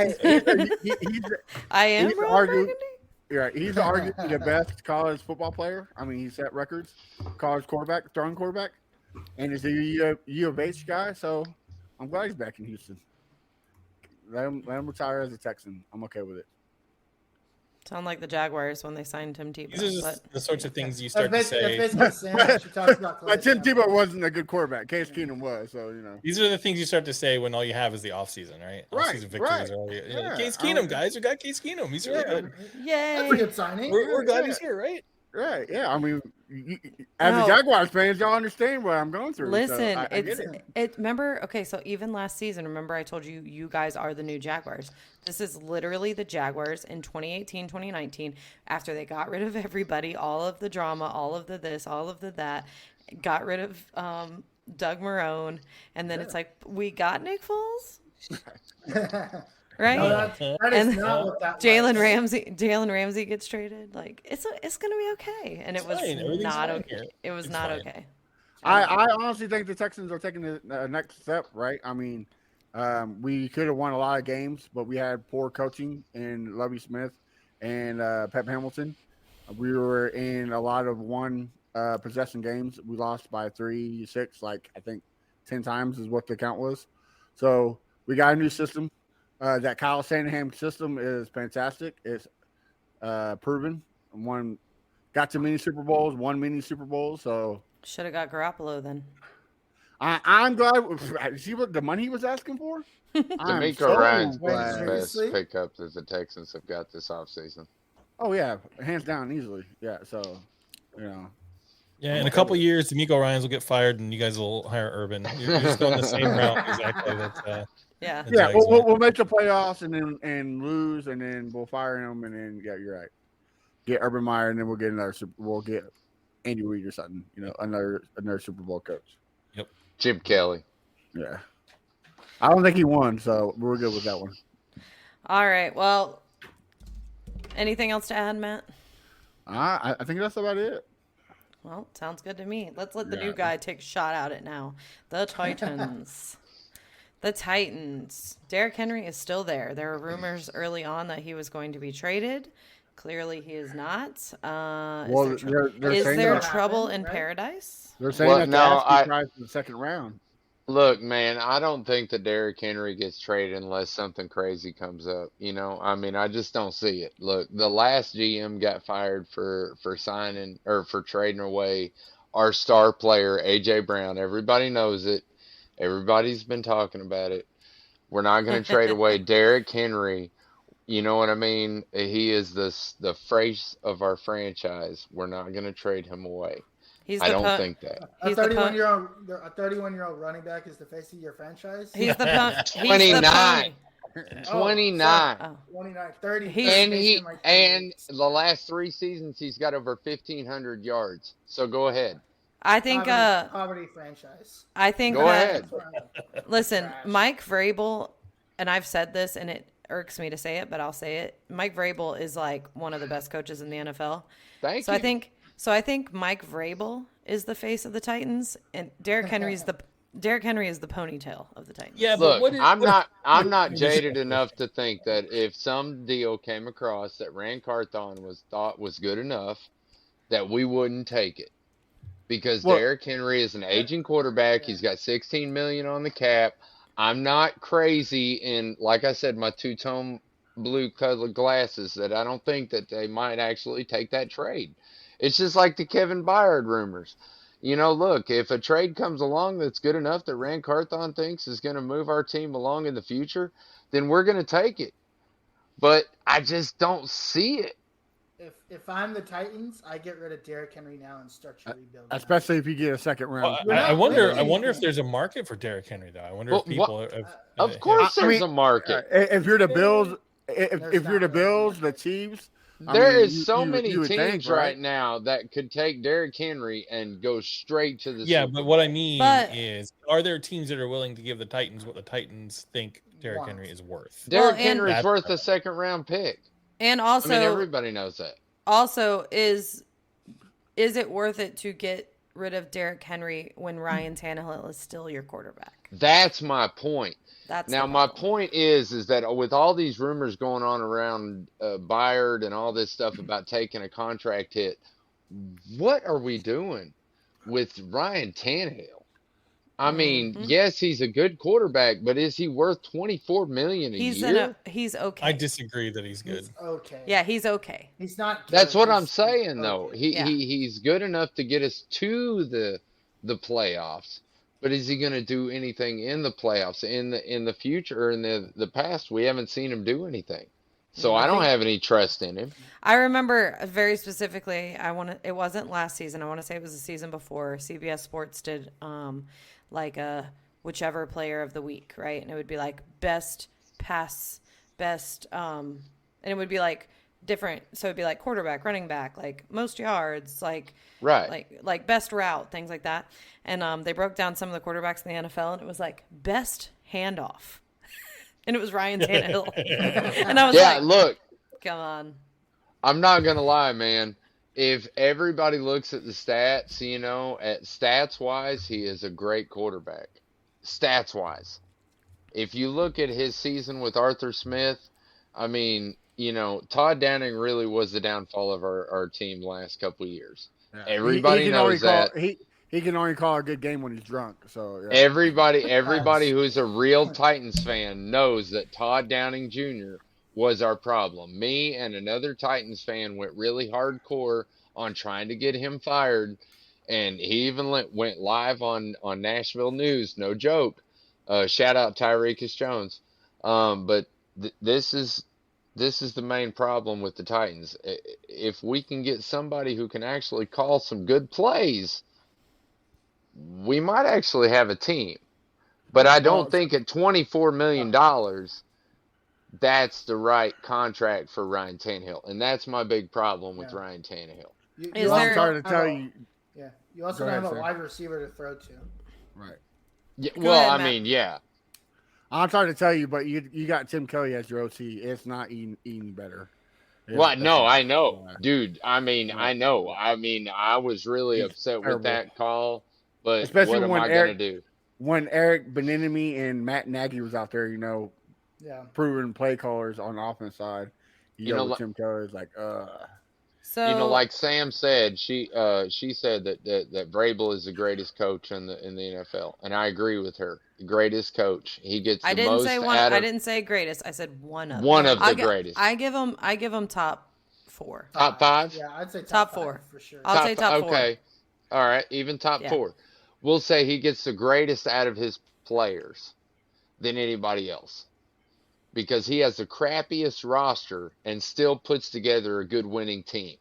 S2: I am
S4: he's
S2: Ron
S4: arguably-
S2: Burgundy.
S4: Yeah, he's arguably the best college football player. I mean, he set records, college quarterback, throwing quarterback, and he's a U of H guy. So I'm glad he's back in Houston. Let him retire as a Texan. I'm okay with it.
S2: Sound like the Jaguars when they signed Tim Tebow.
S3: These are just
S2: But
S3: the sorts of things you
S5: That's
S3: start to
S5: basically, that's
S3: say.
S5: basically saying that she talks about
S4: But Tim
S5: Clayton
S4: Tebow wasn't a good quarterback. Case Keenum was, so
S3: These are the things you start to say when all you have is the offseason, right?
S4: Right,
S3: Off-season victories
S4: right.
S3: are all you,
S4: Yeah,
S3: Case
S4: I mean-
S3: Keenum, guys. We got Case Keenum. He's really good.
S2: yay!
S5: That's a good signing.
S3: We're glad
S4: Yeah.
S3: he's here, right?
S4: right. Yeah, I mean, as
S2: No.
S4: a Jaguars fans, y'all understand what I'm going through. so
S2: Listen,
S4: I get
S2: it's
S4: it.
S2: remember, okay, so even last season, remember I told you you guys are the new Jaguars. This is literally the Jaguars in 2018, 2019 after they got rid of everybody, all of the drama, all of the this, all of the that, got rid of Doug Marrone, and then it's like we got Nick Foles, right?
S5: No, that is
S2: And
S5: not what that
S2: Jalen
S5: was.
S2: Jalen Ramsey gets traded. Like it's gonna be okay, and it was
S3: fine. Everything's
S2: not
S3: fine
S2: okay.
S3: here.
S2: It was
S3: It's
S2: not
S3: fine.
S2: okay.
S4: I honestly think the Texans are taking the next step, right? I mean, we could have won a lot of games, but we had poor coaching in Lovie Smith and Pep Hamilton. We were in a lot of one possession games. We lost by 3-6, like I think 10 times is what the count was. So we got a new system. That Kyle Shanahan system is fantastic. It's proven. Got to many Super Bowls, won many Super Bowls. So
S2: Should have got Garoppolo then.
S4: I'm glad. See what the money he was asking for? I'm
S6: D'Amico
S4: so
S6: Ryan's been
S4: glad.
S6: the best
S5: Seriously?
S6: pickup that the Texans have got this offseason.
S4: Oh yeah, hands down, easily. Yeah, so
S3: Yeah, in a couple years, D'Amico Ryans will get fired, and you guys will hire Urban. You're just going the same route exactly. That
S2: Yeah.
S3: the
S4: yeah,
S3: Jags
S4: we'll,
S3: went.
S4: we'll make the playoffs and lose, and then we'll fire him, and then yeah, you're right. Get Urban Meyer, and then we'll get we'll get Andy Reid or something. Another Super Bowl coach.
S6: Chip Kelly.
S4: Yeah, I don't think he won, so we're good with that one.
S2: All right. Well, anything else to add, Matt?
S4: I think that's about it.
S2: Well, sounds good to me. Let's let the
S4: Yeah.
S2: new guy take a shot at it now. The Titans. The Titans. Derrick Henry is still there. There were rumors early on that he was going to be traded. Clearly, he is not.
S4: Well,
S2: Is there,
S4: they're
S2: is
S4: saying
S2: there
S4: that-
S2: trouble in
S5: Right?
S2: paradise?
S4: They're saying
S6: Well,
S4: that
S6: no,
S4: the asking
S6: I-
S4: price in the second round.
S6: Look, man, I don't think that Derrick Henry gets traded unless something crazy comes up. I mean, I just don't see it. Look, the last GM got fired for signing or for trading away our star player AJ Brown. Everybody knows it. Everybody's been talking about it. We're not going to trade away Derrick Henry. You know what I mean? He is the face of our franchise. We're not going to trade him away.
S2: He's
S6: I
S2: the
S6: don't think that.
S5: A
S2: He's the
S5: 31-year-old running back is the face of your franchise.
S2: He's the pony.
S6: 29.
S5: Oh,
S6: 29.
S2: Oh.
S5: 29, 30.
S2: He's-
S6: And
S5: basically my
S6: and
S5: favorites.
S6: the last 3 seasons he's got over 1,500 yards. So go ahead.
S2: I think.
S5: Poverty franchise.
S2: I think.
S6: Go
S2: that-
S6: ahead.
S2: Listen,
S5: Trash.
S2: Mike Vrabel, and I've said this, and it irks me to say it, but I'll say it. Mike Vrabel is like one of the best coaches in the NFL.
S6: Thank
S2: So
S6: you.
S2: I think Mike Vrabel is the face of the Titans, and Derrick Henry is the ponytail of the Titans.
S3: Yeah, but
S6: Look,
S3: what is,
S6: I'm
S3: what-
S6: not jaded enough to think that if some deal came across that Rand Carthon thought was good enough, that we wouldn't take it. Because
S4: Well-
S6: Derrick Henry is an aging quarterback. He's got $16 million on the cap. I'm not crazy in, like I said, my two-tone blue colored glasses that I don't think that they might actually take that trade. It's just like the Kevin Byard rumors. Look, if a trade comes along that's good enough that Rand Carthon thinks is going to move our team along in the future, then we're going to take it. But I just don't see it.
S5: If I'm the Titans, I get rid of Derrick Henry now and start your rebuild. now.
S4: Especially if you get a second round.
S3: Well, I wonder. I
S5: winning
S3: wonder if
S5: anything.
S3: there's a market for Derrick Henry though. I wonder
S6: Well,
S3: if people.
S6: Of course,
S4: I
S6: there's
S4: mean,
S6: a market.
S4: if you're the Bills,
S5: There's
S4: if you're the
S5: not really a
S4: Bills, the
S5: market.
S4: Chiefs,
S6: There
S4: mean,
S6: is so many
S4: you would
S6: teams
S4: think,
S6: right now that could take Derrick Henry and go straight to the
S3: Yeah,
S6: Super
S3: but
S6: Bowl.
S3: what I mean
S2: But-
S3: is, are there teams that are willing to give the Titans what the Titans think Derrick
S5: Want.
S3: Henry is worth?
S2: Well,
S6: Derrick
S2: and-
S6: Henry's
S3: That's
S6: worth a
S3: right.
S6: second round pick.
S2: And
S6: I
S2: also,
S6: mean, everybody knows that.
S2: is it worth it to get rid of Derrick Henry when Ryan Tannehill is still your quarterback?
S6: That's my point.
S2: That's
S6: Now,
S2: the
S6: my
S2: problem.
S6: point is that with all these rumors going on around Byard and all this stuff about taking a contract hit, what are we doing with Ryan Tannehill? I mean,
S2: Mhm.
S6: yes, he's a good quarterback, but is he worth $24 million a year?
S2: He's okay.
S3: I disagree that he's good.
S5: He's okay.
S2: Yeah, he's okay.
S5: He's not.
S6: That's
S5: good,
S6: what
S5: he's
S6: I'm saying, though.
S5: okay.
S2: Yeah.
S6: He's good enough to get us to the playoffs, but is he going to do anything in the playoffs in the future or in the past? We haven't seen him do anything, so I don't have any trust in him.
S2: I remember very specifically. It wasn't last season. I want to say it was the season before. CBS Sports did like a whichever player of the week, right? And it would be like best pass, best, and it would be like different. So it'd be like quarterback, running back, like most yards, like
S6: Right.
S2: like best route, things like that. And they broke down some of the quarterbacks in the NFL, and it was like best handoff, and it was Ryan Tannehill. And I was
S6: Yeah,
S2: like,
S6: look,
S2: come on.
S6: I'm not gonna lie, man. If everybody looks at the stats, at stats wise, he is a great quarterback. Stats wise. If you look at his season with Arthur Smith, I mean, Todd Downing really was the downfall of our team last couple of years.
S4: Yeah.
S6: Everybody
S4: he can only
S6: knows that.
S4: Call, he can only call a good game when he's drunk. So yeah.
S6: Everybody who's a real Titans fan knows that Todd Downing Jr. was our problem. Me and another Titans fan went really hardcore on trying to get him fired, and he even went live on Nashville News. No joke. Shout out Tyrekus Jones. But this is the main problem with the Titans. If we can get somebody who can actually call some good plays, we might actually have a team. But I don't think at $24 million, that's the right contract for Ryan Tannehill. And that's my big problem with
S5: Yeah.
S6: Ryan Tannehill.
S5: You,
S2: Is
S5: you
S2: there-
S4: I'm sorry to
S5: have
S4: tell
S5: a-
S4: you.
S5: Yeah. You also
S4: Go
S5: don't
S4: ahead,
S5: have a
S4: sir.
S5: wide receiver to throw to.
S4: Right.
S6: Yeah,
S2: Go
S6: well,
S2: ahead,
S6: I
S2: Matt.
S6: mean, yeah.
S4: I'm sorry to tell you, but you got Tim Kelly as your OC. It's not eating better.
S6: Well, no, I know,
S4: Yeah.
S6: dude. I mean, I know. I mean, I was really
S4: He's
S6: upset
S4: terrible.
S6: with that call, but
S4: Especially
S6: what am
S4: when
S6: I
S4: Eric-
S6: going to do?
S4: When Eric Bieniemy and Matt Nagy was out there,
S5: Yeah.
S4: proven play callers on the offense side,
S6: You know,
S4: with Tim Kelly is like,
S2: So
S6: Like Sam said, she said that Vrabel is the greatest coach in the NFL, and I agree with her. The greatest coach. He gets the
S2: I didn't
S6: most
S2: say one.
S6: out
S2: I
S6: of
S2: didn't say greatest. I said one of.
S6: one of
S2: I
S6: the
S2: gi-
S6: greatest.
S2: I give him top 4.
S6: Top five?
S5: Yeah, I'd say
S2: Top
S5: top,
S2: four.
S5: five for sure.
S2: I'll say top 4.
S6: Okay. All right, even top
S2: Yeah.
S6: 4. We'll say he gets the greatest out of his players than anybody else. Because he has the crappiest roster and still puts together a good winning team.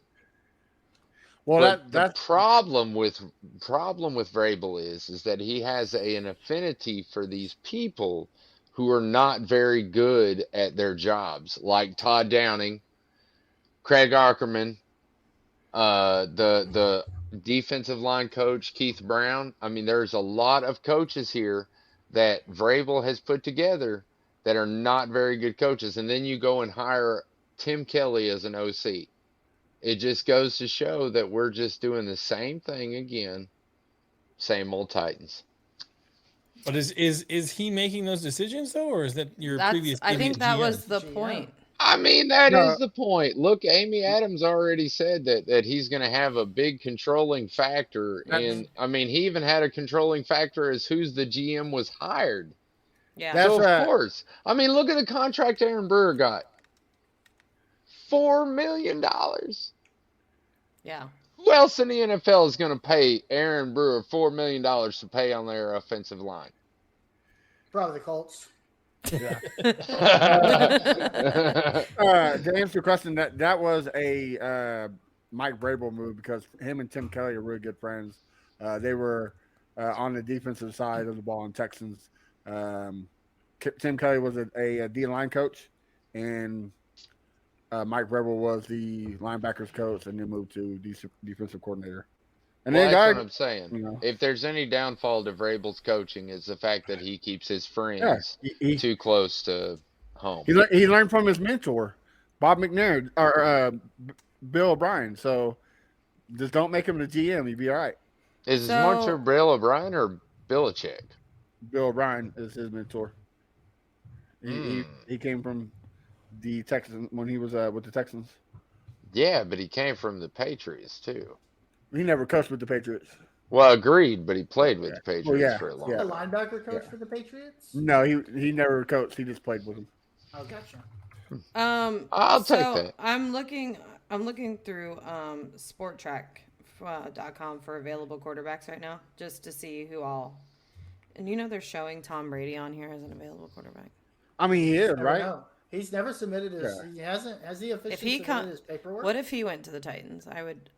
S4: well,
S6: But
S4: that's
S6: the problem with Vrabel is that he has an affinity for these people who are not very good at their jobs, like Todd Downing, Craig Ackerman, the defensive line coach Keith Brown. I mean, there's a lot of coaches here that Vrabel has put together that are not very good coaches, and then you go and hire Tim Kelly as an OC. It just goes to show that we're just doing the same thing again. Same old Titans.
S3: But is he making those decisions though, or is that your previous?
S2: I think that was the
S5: GM.
S2: point.
S6: I mean, that
S4: No.
S6: is the point. Look, Amy Adams already said that he's going to have a big controlling factor. And, I mean, he even had a controlling factor as who's the GM was hired.
S2: Yeah.
S4: That's
S6: So, of
S4: right.
S6: course. I mean, look at the contract Aaron Brewer got. $4 million.
S2: Yeah.
S6: Who else in the NFL is going to pay Aaron Brewer $4 million to pay on their offensive line?
S5: Probably the Colts.
S4: Yeah. To answer your question, that was a Mike Vrabel move because him and Tim Kelly are really good friends. They were on the defensive side of the ball in Texans. Tim Kelly was a D-line coach, and Mike Vrabel was the linebackers coach, and then moved to defensive coordinator. And
S6: Well,
S4: then
S6: that's what I'm saying.
S4: you know.
S6: If there's any downfall to Vrabel's coaching, it's the fact that he keeps his
S4: Yeah,
S6: friends
S4: he
S6: too close to home.
S4: he learned from his mentor, Bob McNair or Bill O'Brien. So just don't make him the GM. He'd be all right.
S6: Is his
S2: So-
S6: mentor Bill O'Brien or Belichick?
S4: Bill O'Brien is his mentor. He came from the Texans when he was with the Texans.
S6: Yeah, but he came from the Patriots too.
S4: He never coached with the Patriots.
S6: Well, agreed, but he played with the Patriots
S4: Well, yeah,
S6: for a long
S4: yeah.
S5: The
S6: time.
S5: linebacker coach
S4: Yeah.
S5: for the Patriots?
S4: No, he never coached. He just played with him.
S5: Oh, gotcha.
S6: I'll take
S2: so
S6: that.
S2: I'm looking through sporttrack.com for available quarterbacks right now, just to see who all. And they're showing Tom Brady on here as an available quarterback.
S4: I mean, he is
S5: Never
S4: right.
S5: know. He's never submitted his.
S4: Yeah.
S5: He hasn't. Has he officially
S2: If he
S5: submitted his paperwork?
S2: What if he went to the Titans? I would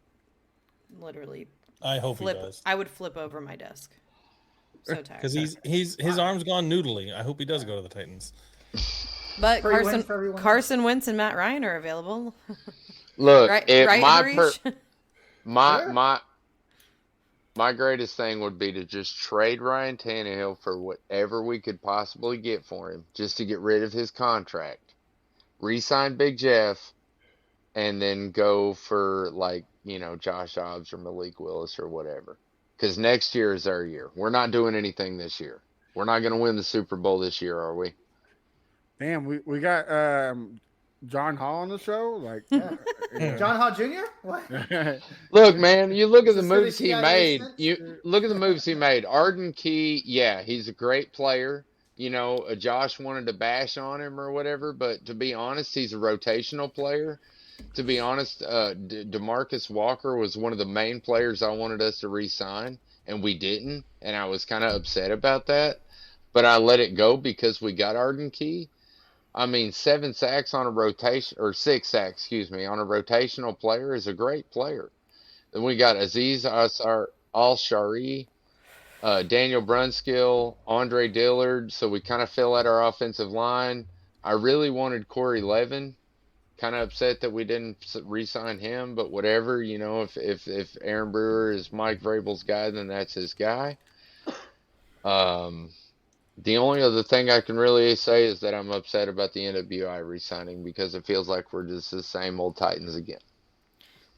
S2: literally
S3: I hope
S2: flip.
S3: he does.
S2: I would flip over my desk. So tired.
S3: Because his arm's gone noodly. I hope he does go to the Titans.
S2: But
S5: Free win for everyone.
S2: Carson Wentz and Matt Ryan are available.
S6: Look,
S2: right,
S6: if
S2: right, Harish?
S6: my greatest thing would be to just trade Ryan Tannehill for whatever we could possibly get for him, just to get rid of his contract, re-sign Big Jeff, and then go for Josh Dobbs or Malik Willis or whatever. Because next year is our year. We're not doing anything this year. We're not going to win the Super Bowl this year, are we?
S4: Damn, we got John Hall on the show. Like,
S5: John Hall Jr.? What?
S6: Look, man, you look at the
S5: Is this for the
S6: moves he
S5: CIA
S6: made.
S5: sense?
S6: You look at the moves he made. Arden Key, yeah, he's a great player. Josh wanted to bash on him or whatever, but to be honest, he's a rotational player. To be honest, DeMarcus Walker was one of the main players I wanted us to re-sign, and we didn't, and I was kind of upset about that. But I let it go because we got Arden Key. I mean, 7 sacks on a rotation, or 6 sacks, excuse me, on a rotational player is a great player. Then we got Aziz Al-Shari, Daniel Brunskill, Andre Dillard. So we kind of fill out our offensive line. I really wanted Corey Levin. Kind of upset that we didn't re-sign him, but whatever. If Aaron Brewer is Mike Vrabel's guy, then that's his guy. The only other thing I can really say is that I'm upset about the NWI re-signing because it feels like we're just the same old Titans again.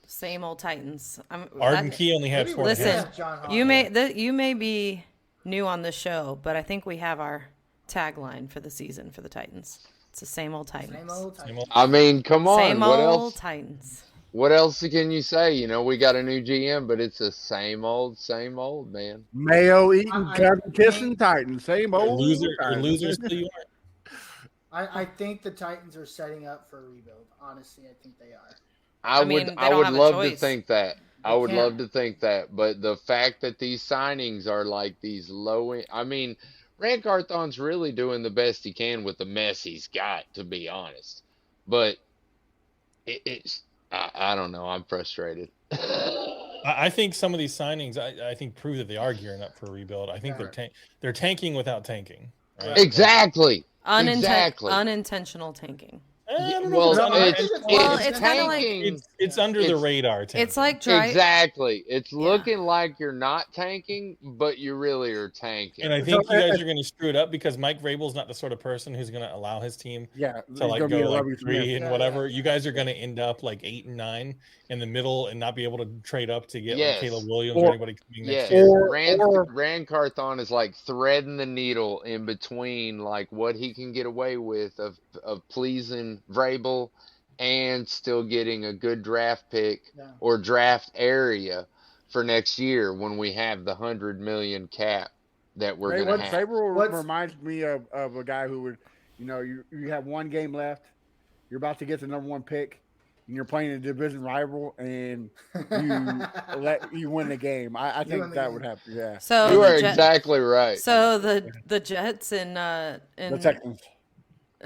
S2: Same old Titans.
S3: Arden Key only had 4.5.
S2: Listen,
S5: John Hall.
S2: you may be new on the show, but I think we have our tagline for the season for the Titans. It's the same old Titans.
S5: Same old
S3: Same
S5: time.
S3: old-
S6: I mean, come on.
S2: Same
S6: What
S2: old
S6: else?
S2: Titans.
S6: What else can you say? We got a new GM, but it's the same old, man.
S4: Mayo eating,
S5: I-
S4: cousin kissing Titans. Same
S3: You're
S4: old
S3: loser, you're
S4: Titans.
S3: losers till you aren't.
S5: I think the Titans are setting up for a rebuild. Honestly, I think they are.
S6: I
S2: mean,
S6: would
S2: they don't have a
S6: love to
S2: choice.
S6: think that. I
S5: They
S6: would
S5: can't.
S6: love to think that, but the fact that these signings are like these I mean, Rand Carthon's really doing the best he can with the mess he's got, to be honest. But I don't know. I'm frustrated.
S3: I think some of these signings, I think, prove that they are gearing up for a rebuild. I think they're tanking without tanking. Right?
S6: Exactly.
S2: Unintentional tanking.
S3: I don't know
S6: Well,
S3: if it's
S5: I
S3: unintentional.
S5: think it's-
S2: Well,
S6: it's
S2: it's kinda like-
S6: tanking.
S3: It's under the
S6: It's-
S3: radar tanking.
S2: It's like dry.
S6: Exactly. It's looking like you're not tanking, but you really are tanking.
S3: And I think you guys are going to screw it up because Mike Vrabel's not the sort of person who's going to allow his team
S4: Yeah,
S3: to like
S4: gonna be
S3: go
S4: a
S3: like
S4: Lovie
S3: 3
S4: Smith.
S3: and whatever. You guys are going to end up like 8 and 9 in the middle and not be able to trade up to get
S6: Yes.
S3: like Caleb Williams
S4: Or-
S3: or anybody coming next
S6: Yeah,
S3: year.
S6: Rand Carthon is like threading the needle in between like what he can get away with of pleasing Vrabel and still getting a good draft pick
S5: Yeah.
S6: or draft area for next year when we have the $100 million cap that we're
S4: Hey,
S6: gonna
S4: what
S6: have.
S4: Sabre
S5: What's-
S4: reminds me of a guy who would, you have one game left, you're about to get the number 1 pick, and you're playing a division rival, and you win the game. I
S5: win
S4: think
S5: the
S4: that
S5: game.
S4: would happen. Yeah,
S2: So
S6: You
S2: the
S6: are
S2: Jet-
S6: exactly right.
S2: So the Jets in
S4: the Texans.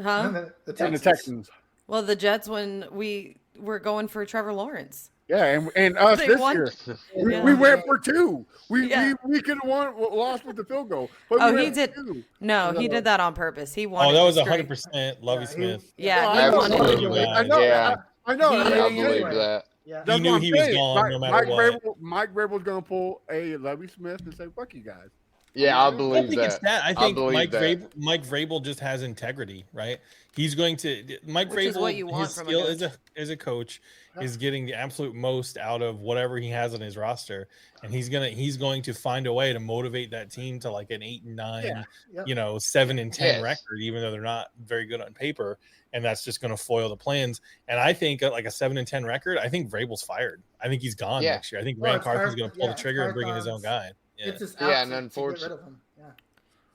S2: Huh?
S5: The
S4: And the
S5: Texans.
S4: Texans.
S2: Well, the Jets when we were going for Trevor Lawrence.
S4: Yeah, and us
S2: They
S4: this
S2: won.
S4: year. We,
S2: Yeah.
S4: we went for 2. We
S2: Yeah.
S4: we could have lost with the field goal. But we
S2: Oh,
S4: went
S2: he
S4: for
S2: did.
S4: 2.
S2: No, he did that on purpose. He wanted.
S3: Oh, that was
S2: to screw-
S3: 100% Lovey Smith.
S2: Yeah,
S4: Well,
S2: he
S4: I know,
S2: wanted.
S6: Absolutely.
S4: I know.
S6: Yeah.
S4: I know.
S2: He-
S4: that's
S6: I
S4: what I'm
S6: believe
S4: saying.
S6: that.
S5: Yeah.
S4: That's
S3: He knew
S4: what I'm
S3: he was
S4: saying.
S3: gone no matter what.
S4: Mike Vrabel's going to pull a Lovey Smith and say, "Fuck you guys."
S6: Yeah, I
S3: I don't
S6: believe
S3: think it's
S6: that.
S3: that. I
S6: I
S3: think
S6: believe
S3: Mike Vrabel just has integrity, right? He's going to Mike
S2: Which is
S3: Vrabel.
S2: what you want
S3: His
S2: from a
S3: skill
S2: coach.
S3: as a coach is getting the absolute most out of whatever he has on his roster, and he's going to find a way to motivate that team to like an 8-9,
S4: Yeah.
S5: Yep.
S3: 7-10
S6: Yes.
S3: record, even though they're not very good on paper, and that's just going to foil the plans. And I think like a 7-10 record, I think Vrabel's fired. I think he's gone
S6: Yeah.
S3: next year. I think
S5: Well,
S3: Rand
S5: it's
S3: Carthy's
S5: hard-
S3: going to pull
S5: yeah,
S3: the trigger and bring in his own
S5: Carthon's-
S3: guy. Yeah.
S5: It's just
S6: Yeah,
S5: out
S6: and
S5: to get rid
S6: unfortunately-
S5: of him. Yeah.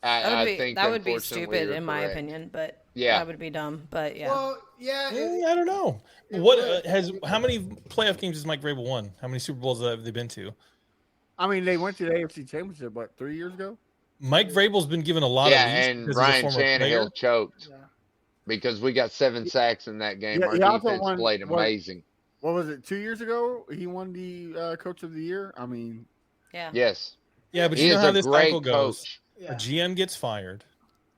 S6: I
S2: That
S6: think
S2: would be
S6: unfortunately
S2: stupid
S6: you're
S2: in my
S6: correct.
S2: opinion, but
S6: Yeah.
S2: that would be dumb. But yeah,
S5: Well, yeah.
S3: I don't know.
S5: it
S3: What
S5: would.
S3: how many playoff games has Mike Vrabel won? How many Super Bowls have they been to?
S4: I mean, they went to the AFC Championship 3 years ago.
S3: Mike Vrabel's been given a lot
S6: Yeah,
S3: of leash
S6: and
S3: because
S6: Ryan
S3: he's a former player.
S6: Tannehill choked
S5: Yeah.
S6: because we got 7 sacks in that game.
S4: Yeah,
S6: Our
S4: he also
S6: defense
S4: won-
S6: played
S4: what-
S6: amazing.
S4: What was it? 2 years ago, he won the Coach of the Year. I mean,
S2: yeah.
S6: Yes,
S3: Yeah, but
S6: he
S3: you know
S6: is
S3: how
S6: a
S3: this
S6: great
S3: cycle goes.
S6: coach.
S5: Yeah.
S3: A GM gets fired.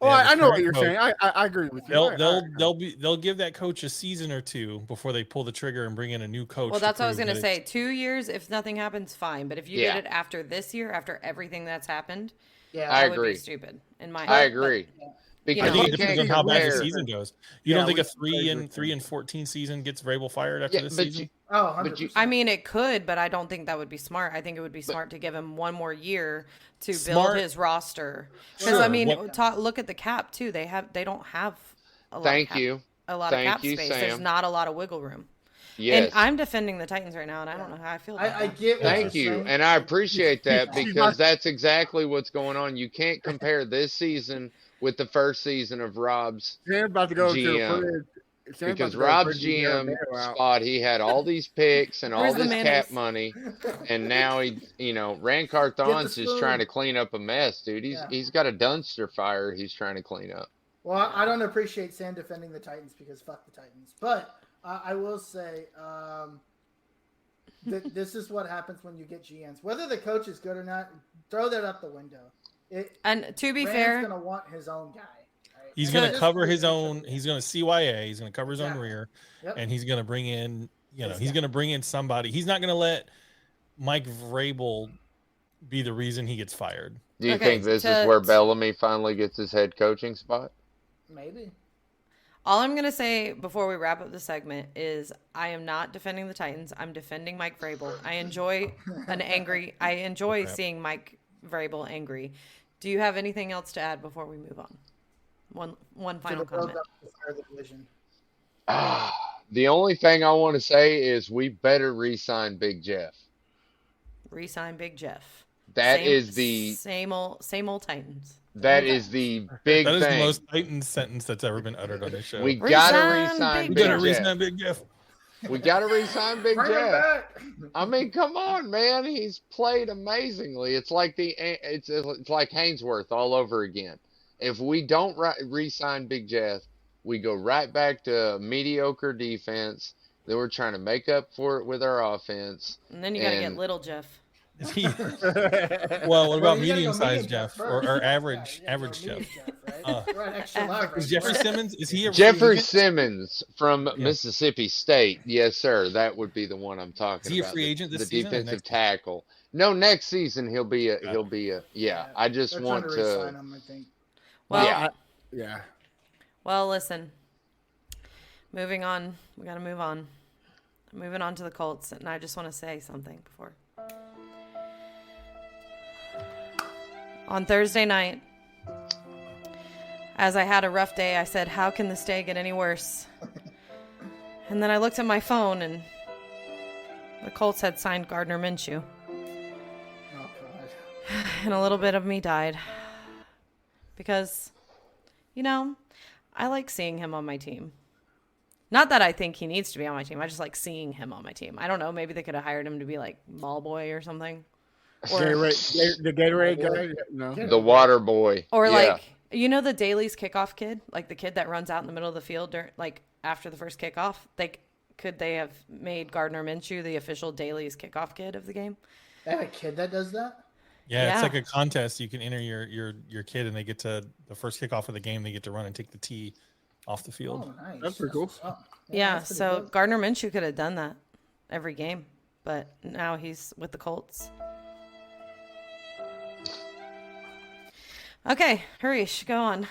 S4: oh,
S3: They have a
S4: I know what
S3: current
S4: you're
S3: coach.
S4: saying. I agree with you.
S3: They'll give that coach a season or two before they pull the trigger and bring in a new coach.
S2: Well,
S3: to
S2: that's what I was
S3: prove
S2: going to
S3: that
S2: say. 2 years, if nothing happens, fine. But if you
S6: Yeah.
S2: did it after this year, after everything that's happened,
S5: Yeah.
S6: I
S2: that would
S6: agree.
S2: be stupid. In my
S6: I
S2: opinion. But-
S6: agree.
S3: I
S2: You
S3: think
S2: know,
S3: it depends on how bad the
S6: compare-
S3: season goes. You
S4: Yeah,
S3: don't think
S4: we-
S3: a 3-14 season gets Vrabel fired after
S6: Yeah,
S3: this
S6: but
S3: season?
S6: you,
S5: Oh,
S6: But
S5: 100%.
S6: you-
S2: I mean, it could, but I don't think that would be smart. I think it would be smart to give him one more year to build
S3: Smart-
S2: his roster. Because
S3: Sure,
S2: I mean,
S3: what-
S2: look at the cap too. They don't have a lot.
S6: Thank
S2: of cap,
S6: you.
S2: A lot
S6: Thank
S2: of cap
S6: you,
S2: space. There's
S6: Sam.
S2: not a lot of wiggle room.
S6: yes.
S2: And I'm defending the Titans right now, and I don't know how I feel about
S5: I
S2: that.
S5: get what
S6: Thank
S5: you're
S6: you.
S5: saying.
S6: And I appreciate that
S4: She's
S6: because
S4: not-
S6: that's exactly what's going on. You can't compare this season with the first season of Rob's
S4: Sam's about to go to
S6: GM.
S4: the fridge. Sam's about
S6: because
S4: to go to the
S6: Rob's
S4: fridge and get
S6: GM
S4: a nail out.
S6: spot, he had all these picks and all
S2: Where's the
S6: this cap
S2: mayonnaise?
S6: money, and now Rand Carthon's
S5: Get the
S6: is trying to
S5: spoon.
S6: clean up a mess, dude.
S5: Yeah.
S6: He's got a dumpster fire he's trying to clean up.
S5: Well, I don't appreciate Sam defending the Titans because fuck the Titans. But I will say this is what happens when you get GMs. Whether the coach is good or not, throw that out the window.
S2: And to be
S5: Rand's
S2: fair,
S5: gonna want his own guy. Right?
S3: He's
S5: And
S3: going
S5: this
S3: to cover
S5: is-
S3: his own. He's going to CYA. He's going to cover his own
S5: Yeah.
S3: rear,
S5: Yep.
S3: and he's going to bring in.
S5: This
S3: He's
S5: guy.
S3: going to bring in somebody. He's not going to let Mike Vrabel be the reason he gets fired.
S6: Do you
S2: Okay,
S6: think this is where Bellamy finally gets his head coaching spot?
S5: Maybe.
S2: all I'm gonna say before we wrap up the segment is I am not defending the Titans. I'm defending Mike Vrabel. I enjoy seeing Mike Vrabel angry. Do you have anything else to add before we move on? One
S5: To
S2: final
S5: the build
S2: comment.
S5: up to fire the division.
S6: The only thing I want to say is we better re-sign Big Jeff.
S2: Resign Big Jeff.
S6: That is
S2: same old Titans.
S6: that is the big
S3: That is
S6: thing.
S3: the most Titan sentence that's ever been uttered on this show.
S6: We gotta
S2: Resign
S6: re-sign
S2: Big
S3: We
S6: Big
S3: got to
S6: Jeff.
S3: resign Big Jeff.
S6: We gotta re-sign Big
S5: Bring him
S6: Jeff.
S5: back.
S6: I mean, come on, man. He's played amazingly. It's like it's like Hainsworth all over again. If we don't re-sign Big Jeff, we go right back to mediocre defense. Then we're trying to make up for it with our offense.
S2: And then you gotta get
S6: And-
S2: little Jeff.
S3: Is he? Well, what
S5: Well,
S3: about
S5: you gotta go
S3: medium-sized Jeff
S5: first.
S3: or
S5: Yeah,
S3: average
S5: you gotta go
S3: average Jeff?
S5: medium Jeff,
S3: Uh,
S5: right? We're at extra large.
S3: Is Jeffrey Simmons? Is he a
S6: Jeffrey
S3: agent?
S6: Simmons from Mississippi State. Yes, sir. That would be the one I'm talking
S3: Is he a
S6: about.
S3: free agent this
S6: the
S3: season or
S6: defensive
S3: next?
S6: tackle. No, next season he'll be a yeah. I just
S5: They're
S6: want
S5: trying to re-sign
S6: to
S5: him, I think.
S2: Well,
S6: Yeah.
S4: Yeah.
S2: Well, listen. Moving on. We got to move on. Moving on to the Colts, and I just want to say something before. On Thursday night, as I had a rough day, I said, "How can this day get any worse?" And then I looked at my phone, and the Colts had signed Gardner Minshew,
S5: Oh, God.
S2: and a little bit of me died because, I like seeing him on my team. Not that I think he needs to be on my team. I just like seeing him on my team. I don't know. Maybe they could have hired him to be like ball boy or something. Or,
S4: The Gatorade guy? No.
S6: the water boy.
S2: or
S6: Yeah.
S2: like You know the Daly's kickoff kid, like the kid that runs out in the middle of the field, like after the first kickoff. Could they have made Gardner Minshew the official Daly's kickoff kid of the game?
S5: They have a kid that does that.
S3: Yeah, it's
S2: Yeah.
S3: like a contest. You can enter your kid, and they get to the first kickoff of the game. They get to run and take the tee off the field.
S5: Oh, nice.
S4: That's pretty cool.
S5: what's up.
S2: Yeah,
S5: that's pretty
S2: so
S5: good.
S2: Gardner Minshew could have done that every game, but now he's with the Colts. Okay, Harish, go on.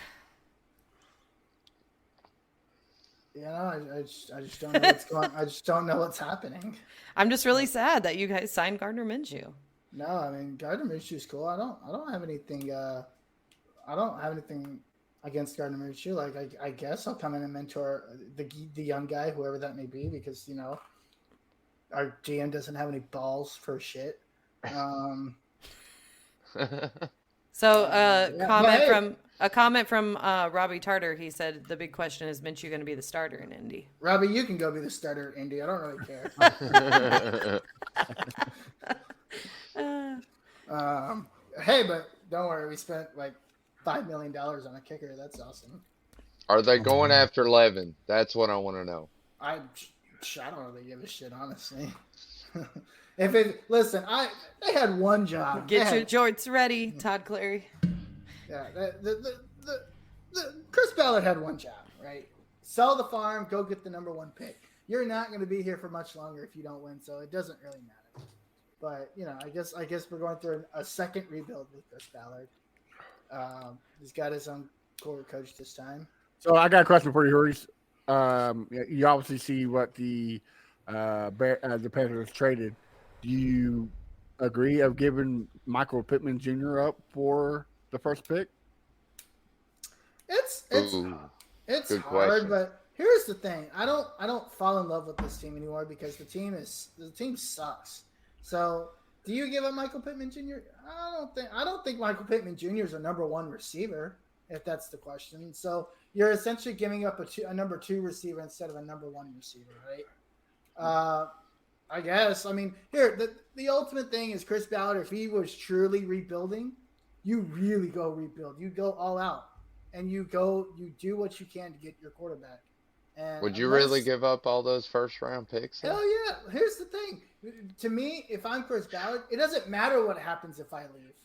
S5: You know, I just don't know what's going. I just don't know what's happening.
S2: I'm just really sad that you guys signed Gardner Minshew.
S5: No, I mean Gardner Minshew's cool. I don't have anything. I don't have anything against Gardner Minshew. Like I guess I'll come in and mentor the young guy, whoever that may be, because you know our GM doesn't have any balls for shit.
S2: So
S5: yeah,
S2: comment from Robbie Tarter. He said the big question is Minshew going to be the starter in Indy.
S5: Robbie, you can go be the starter at Indy. I don't really care. Hey, but don't worry. We spent like $5 million on a kicker. That's awesome.
S6: Are they going after Levin? That's what I want to know.
S5: I don't really give a shit, honestly. They had one job.
S2: Get your jorts ready, Todd Clary.
S5: Yeah, the Chris Ballard had one job, right? Sell the farm, go get the number 1 pick. You're not going to be here for much longer if you don't win, so it doesn't really matter. But you know, I guess we're going through a second rebuild with Chris Ballard. He's got his own quarter coach this time.
S4: So I got a question for you, Hurries. You obviously see what the Panthers traded. Do you agree of giving Michael Pittman Jr. up for the first pick?
S5: It's
S6: Ooh, good
S5: hard,
S6: question.
S5: but here's the thing: I don't fall in love with this team anymore because the team sucks. So, do you give up Michael Pittman Jr.? I don't think Michael Pittman Jr. is a number 1 receiver, if that's the question. So you're essentially giving up a number 2 receiver instead of a number 1 receiver, right? I guess. I mean, here the ultimate thing is Chris Ballard. If he was truly rebuilding, you really go rebuild. You go all out, and you do what you can to get your quarterback. And
S6: Would you really give up all those first round picks?
S5: Hell yeah! Here's the thing. To me, if I'm Chris Ballard, it doesn't matter what happens if I leave.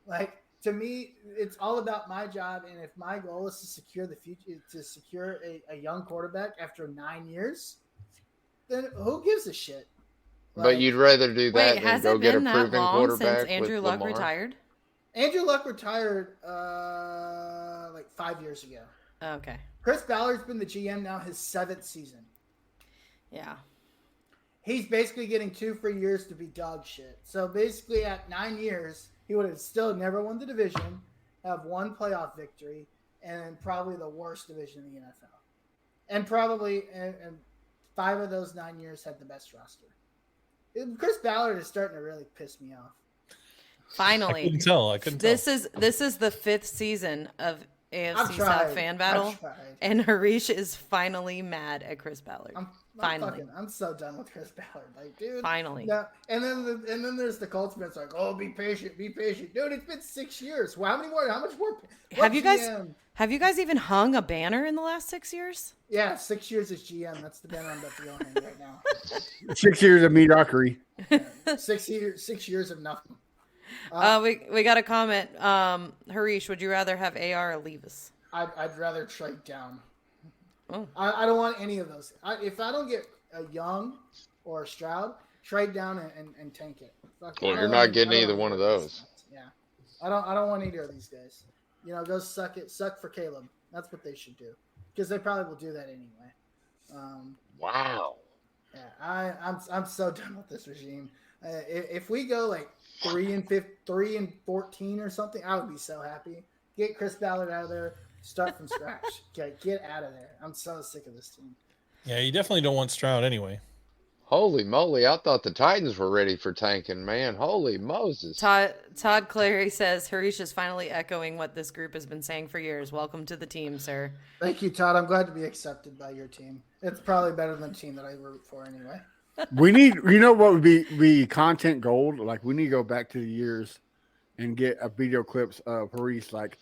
S5: Like to me, it's all about my job, and if my goal is to secure the future, to secure a young quarterback after 9 years, then who gives a shit?
S6: But you'd rather do that
S2: Wait,
S6: than
S2: has
S6: go
S2: it
S6: get a
S2: been that
S6: proven
S2: long
S6: quarterback
S2: since Andrew
S6: with
S2: Luck
S6: Lamar?
S2: retired?
S5: Andrew Luck retired like 5 years ago.
S2: Okay.
S5: Chris Ballard's been the GM now his 7th season.
S2: Yeah.
S5: He's basically getting 2 free years to be dog shit. So basically at 9 years, he would have still never won the division, have 1 playoff victory, and probably the worst division in the NFL. And probably and 5 of those 9 years had the best roster. Chris Ballard is starting to really piss me off.
S2: Finally.
S3: I couldn't tell.
S2: This is the 5th season of
S5: I've
S2: AFC
S5: tried.
S2: South Fan Battle,
S5: I've tried.
S2: and Harish is finally mad at Chris Ballard. Finally.
S5: I'm so done with Chris Ballard. Like, dude.
S2: Finally.
S5: No, and then there's the Colts fans like, oh, be patient, dude. It's been 6 years. Well, how much more?
S2: Have you guys even hung a banner in the last 6 years?
S5: Yeah, 6 years as GM. That's the banner I'm about to go on right now.
S4: 6 years of mediocrity.
S5: 6 years of nothing.
S2: We got a comment. Harish, would you rather have AR or Levis?
S5: I'd rather trade down.
S2: Oh.
S5: I don't want any of those. If I don't get a Young or a Stroud, trade down and tank it. Fuck,
S6: Well,
S5: I
S6: you're
S5: don't
S6: not
S5: want-
S6: getting
S5: I don't
S6: either
S5: want
S6: one of
S5: either
S6: those.
S5: Yeah, I don't want either of these guys. You know, go suck for Caleb. That's what they should do because they probably will do that anyway.
S6: Wow.
S5: Yeah, I'm so done with this regime. If we go like 3-14 or something, I would be so happy. Get Chris Ballard out of there. Start from scratch. Get out of there. I'm so sick of this team.
S3: Yeah, you definitely don't want Stroud anyway.
S6: Holy moly. I thought the Titans were ready for tanking, man. Holy Moses.
S2: Todd Clary says Harish is finally echoing what this group has been saying for years. Welcome to the team, sir.
S5: Thank you, Todd. I'm glad to be accepted by your team. It's probably better than the team that I root for anyway.
S4: We need, you know what would be content gold? Like, we need to go back to the years and get a video clips of Harish, like,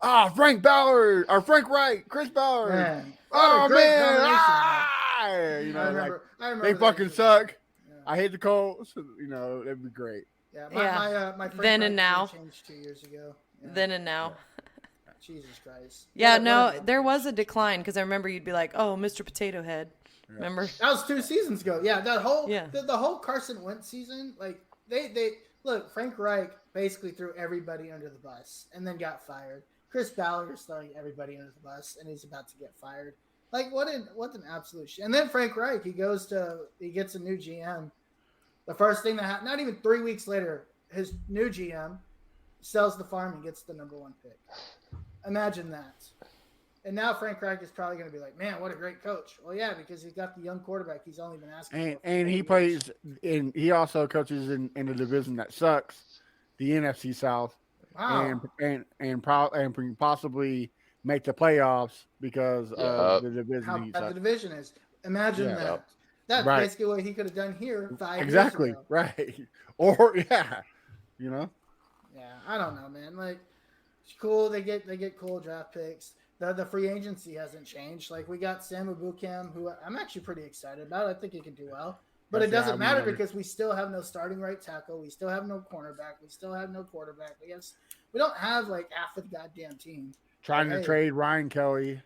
S4: Frank Ballard or Frank Wright, Chris Ballard.
S5: Man,
S4: Oh
S5: what a great
S4: man,
S5: combination.
S4: you know,
S5: I
S4: like
S5: remember
S4: they
S5: that
S4: fucking
S5: year.
S4: suck.
S5: Yeah.
S4: I hate the Colts. You know, that'd be great.
S5: Yeah,
S2: Yeah.
S5: my Frank
S2: Then and
S5: Wright
S2: now.
S5: changed 2 years ago. Yeah.
S2: Then and now.
S5: Jesus Christ.
S2: Yeah,
S5: What a-
S2: no,
S5: what a-
S2: there was a decline because I remember you'd be like, "Oh, Mr. Potato Head." Remember?
S5: That was 2 seasons ago. Yeah, that whole
S2: Yeah.
S5: the whole Carson Wentz season, like they look, Frank Reich basically threw everybody under the bus and then got fired. Chris Ballard is throwing everybody under the bus and he's about to get fired. Like what an absolute shit. And then Frank Reich, he gets a new GM. The first thing that happened, not even 3 weeks later, his new GM sells the farm and gets the #1 pick. Imagine that. And now Frank Reich is probably going to be like, man, what a great coach. Well, yeah, because he's got the young quarterback he's only been asking for.
S4: And he plays in. He also coaches in a division that sucks, the NFC South,
S5: Wow.
S4: and possibly make the playoffs because of the division.
S5: How
S4: he
S5: bad the
S4: sucks.
S5: division is. Imagine
S4: Yeah.
S5: that. That's
S4: Right.
S5: basically what he could have done here 5
S4: Exactly
S5: years ago.
S4: right. Or yeah, you know.
S5: Yeah, I don't know, man. Like, it's cool. They get cool draft picks. The free agency hasn't changed. Like, we got Sam Ibukam, who I'm actually pretty excited about. I think he can do well. But it
S4: That's
S5: doesn't
S4: the album
S5: matter
S4: letter.
S5: because we still have no starting right tackle. We still have no cornerback. We still have no quarterback. We don't have like half of the goddamn team.
S4: Trying to
S5: Hey.
S4: trade Ryan Kelly.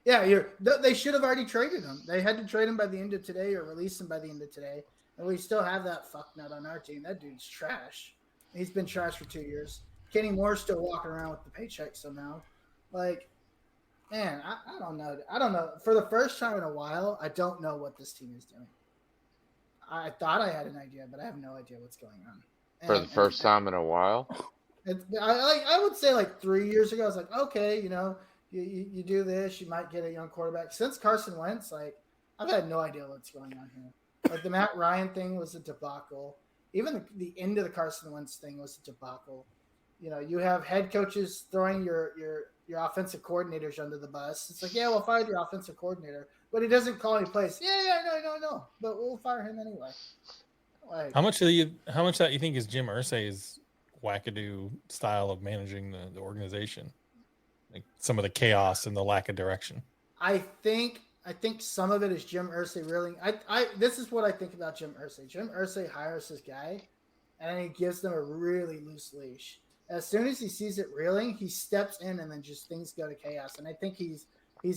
S5: Yeah, they should have already traded him. They had to trade him by the end of today or release him by the end of today. And we still have that fucknut on our team. That dude's trash. He's been trash for 2 years. Kenny Moore's still walking around with the paycheck somehow. Like, man, I don't know. I don't know. For the first time in a while, I don't know what this team is doing. I thought I had an idea, but I have no idea what's going on.
S6: For the first time in a while.
S5: I would say like 3 years ago, I was like, okay, you do this, you might get a young quarterback. Since Carson Wentz, like, I've had no idea what's going on here. Like the Matt Ryan thing was a debacle. Even the end of the Carson Wentz thing was a debacle. You have head coaches throwing your offensive coordinators under the bus. It's like, yeah, we'll fire your offensive coordinator, but he doesn't call any plays. No, but we'll fire him anyway. Like,
S3: How much that you think is Jim Irsay's wackadoo style of managing the organization? Like some of the chaos and the lack of direction.
S5: I think some of it is Jim Irsay reeling. This is what I think about Jim Irsay. Jim Irsay hires his guy, and he gives them a really loose leash. As soon as he sees it reeling, he steps in, and then just things go to chaos. And I think he's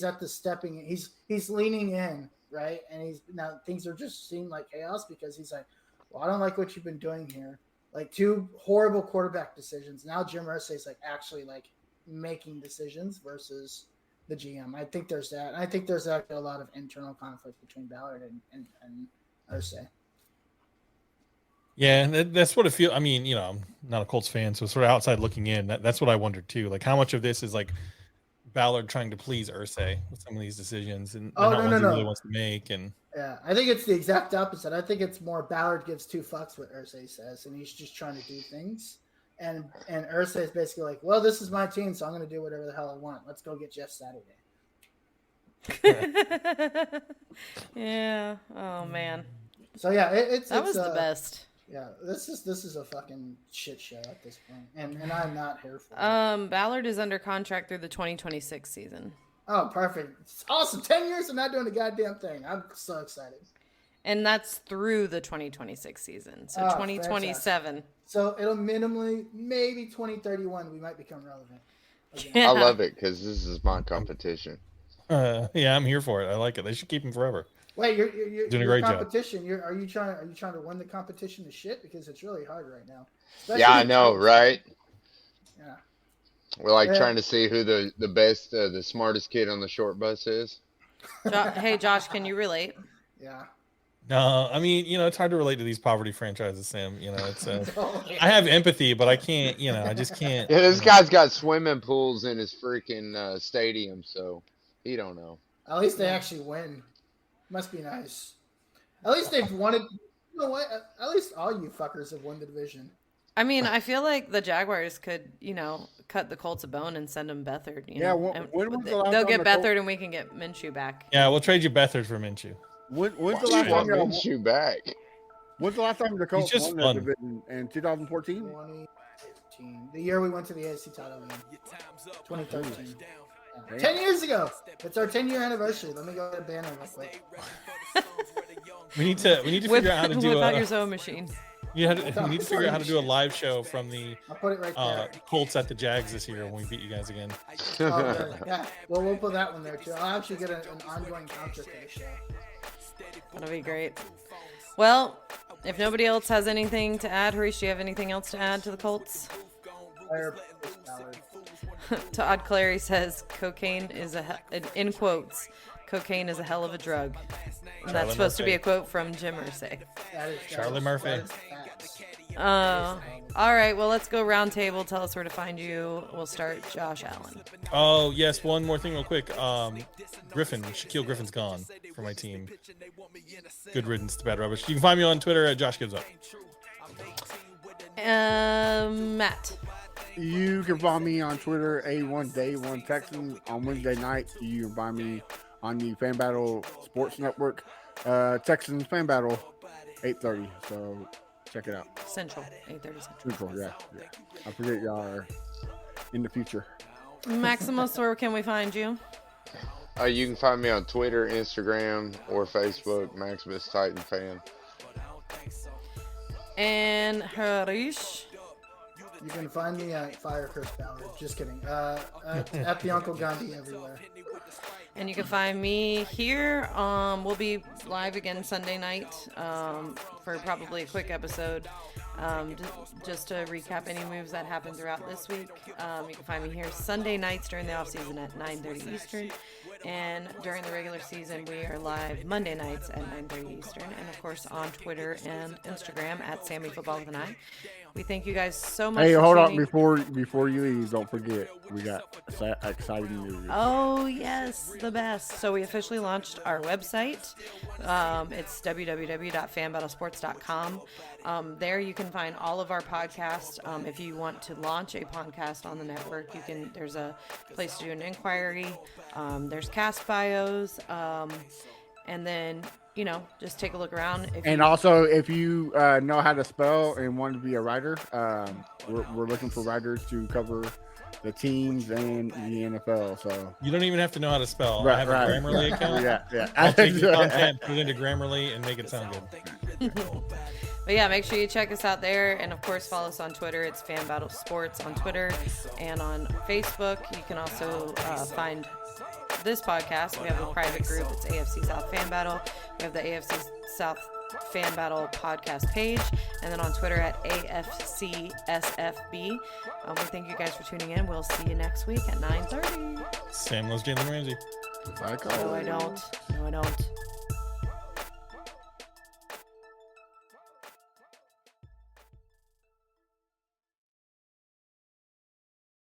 S5: at the stepping. He's leaning in, right? And now things are just seem like chaos because he's like, well, I don't like what you've been doing here. Like 2 horrible quarterback decisions. Now Jim Irsay's like actually like making decisions versus the GM. I think there's that. And I think there's actually a lot of internal conflict between Ballard and Irsay.
S3: Yeah, that's what it feels. I mean, I'm not a Colts fan, so sort of outside looking in, that's what I wondered too. Like, how much of this is like Ballard trying to please Irsay with some of these decisions and not ones he really wants to make? And
S5: yeah, I think it's the exact opposite. I think it's more Ballard gives 2 fucks what Irsay says, and he's just trying to do things. And Irsay is basically like, well, this is my team, so I'm going to do whatever the hell I want. Let's go get Jeff Saturday.
S2: Yeah. Oh man.
S5: So yeah,
S2: That was the best.
S5: Yeah, this is a fucking shit show at this point, and I'm not here for it.
S2: Ballard is under contract through the 2026 season.
S5: Oh, perfect! It's awesome. 10 years and not doing a goddamn thing. I'm so excited.
S2: And that's through the 2026 season. So
S5: Oh,
S2: 2027.
S5: So it'll minimally, maybe 2031, we might become relevant. again.
S6: I love it because this is my competition.
S3: yeah, I'm here for it. I like it. They should keep him forever.
S5: Wait, you're
S3: Doing a
S5: your
S3: great job.
S5: competition. Are you trying to win the competition to shit because it's really hard right now.
S6: Yeah, I
S5: Especially-
S6: know, right?
S5: Yeah.
S6: We're like
S5: Yeah.
S6: trying to see who the best, the smartest kid on the short bus is.
S2: Hey, Josh, can you relate?
S5: Yeah.
S3: No, I mean, it's hard to relate to these poverty franchises, Sam. It's I have empathy, but I can't. I just can't.
S6: Yeah, this guy's got swimming pools in his freaking stadium, so he don't know.
S5: At least they actually win. Must be nice. At least they've wanted. You know what? At least all you fuckers have won the division.
S2: I mean, I feel like the Jaguars could, cut the Colts a bone and send them Beathard.
S4: Yeah, when was the last
S2: they'll
S4: time
S2: get
S4: the Colts-
S2: Beathard and we can get Minshew back.
S3: Yeah, we'll trade you Beathard for Minshew.
S4: When's the
S6: You
S4: last time
S6: want
S4: y'all,
S6: Minshew back?
S4: when's the last time the Colts
S3: just
S4: won that
S3: fun.
S4: division in 2014?
S5: 2013. The year we went to the AFC title game. 2013. Yeah. 10 years ago. It's our 10-year anniversary. Let me go get a banner real quick.
S3: We need to figure out how to do
S2: whip out
S3: a.
S2: your sewing machine.
S3: We need to figure out how to do a live show from the
S5: I'll put it right there.
S3: Colts at the Jags this year when we beat you guys again.
S5: Oh, good. Yeah. Well, we'll put that one there too. I'll actually get an ongoing counter for the show.
S2: That'll be great. Well, if nobody else has anything to add, Harish, do you have anything else to add to the Colts?
S5: Fire Ballard.
S2: Todd Clary says cocaine is in quotes, cocaine is a hell of a drug. And that's supposed to be a quote from Jim Irsay.
S3: Charlie Murphy.
S2: All right, well, let's go round table. Tell us where to find you. We'll start Josh Allen.
S3: Oh, yes. One more thing real quick. Shaquille Griffin's gone for my team. Good riddance to bad rubbish. You can find me on Twitter at Josh Gives Up.
S2: Matt.
S4: You can follow me on Twitter, A1Day1Texan. On Wednesday night, you can find me on the Fan Battle Sports Network. Texans Fan Battle, 8:30. So check it out.
S2: Central, 8:30
S4: Central, yeah. I forget y'all are in the future.
S2: Maximus, where can we find you?
S6: You can find me on Twitter, Instagram, or Facebook, Maximus Titan Fan.
S2: And Harish.
S5: You can find me at Fire Chris Ballard. Just kidding. At the Uncle Gandhi everywhere.
S2: And you can find me here. We'll be live again Sunday night for probably a quick episode. Just to recap any moves that happened throughout this week. You can find me here Sunday nights during the offseason at 9:30 Eastern. And during the regular season, we are live Monday nights at 9:30 Eastern. And, of course, on Twitter and Instagram at SammyFootballWithAnI. We thank you guys so much.
S4: Hey,
S2: for
S4: hold on.
S2: tuning-
S4: Before you leave, don't forget, we got exciting news.
S2: Oh, yes, the best. So we officially launched our website. It's www.fanbattlesports.com. There you can find all of our podcasts. If you want to launch a podcast on the network, there's a place to do an inquiry. There's cast bios. And then, just take a look around.
S4: And also, if you know how to spell and want to be a writer, we're looking for writers to cover the teams and the NFL. So
S3: you don't even have to know how to spell. I have a Grammarly account.
S4: Yeah.
S3: I'll take the content, put it into Grammarly, and make it sound good.
S2: But yeah, make sure you check us out there. And of course, follow us on Twitter. It's Fan Battle Sports on Twitter and on Facebook. You can also find this podcast. We have a private group. It's AFC South Fan Battle. We have the AFC South Fan Battle podcast page. And then on Twitter at AFCSFB. We thank you guys for tuning in. We'll see you next week at 9:30.
S3: Sam loves Jalen Ramsey.
S2: No, I don't.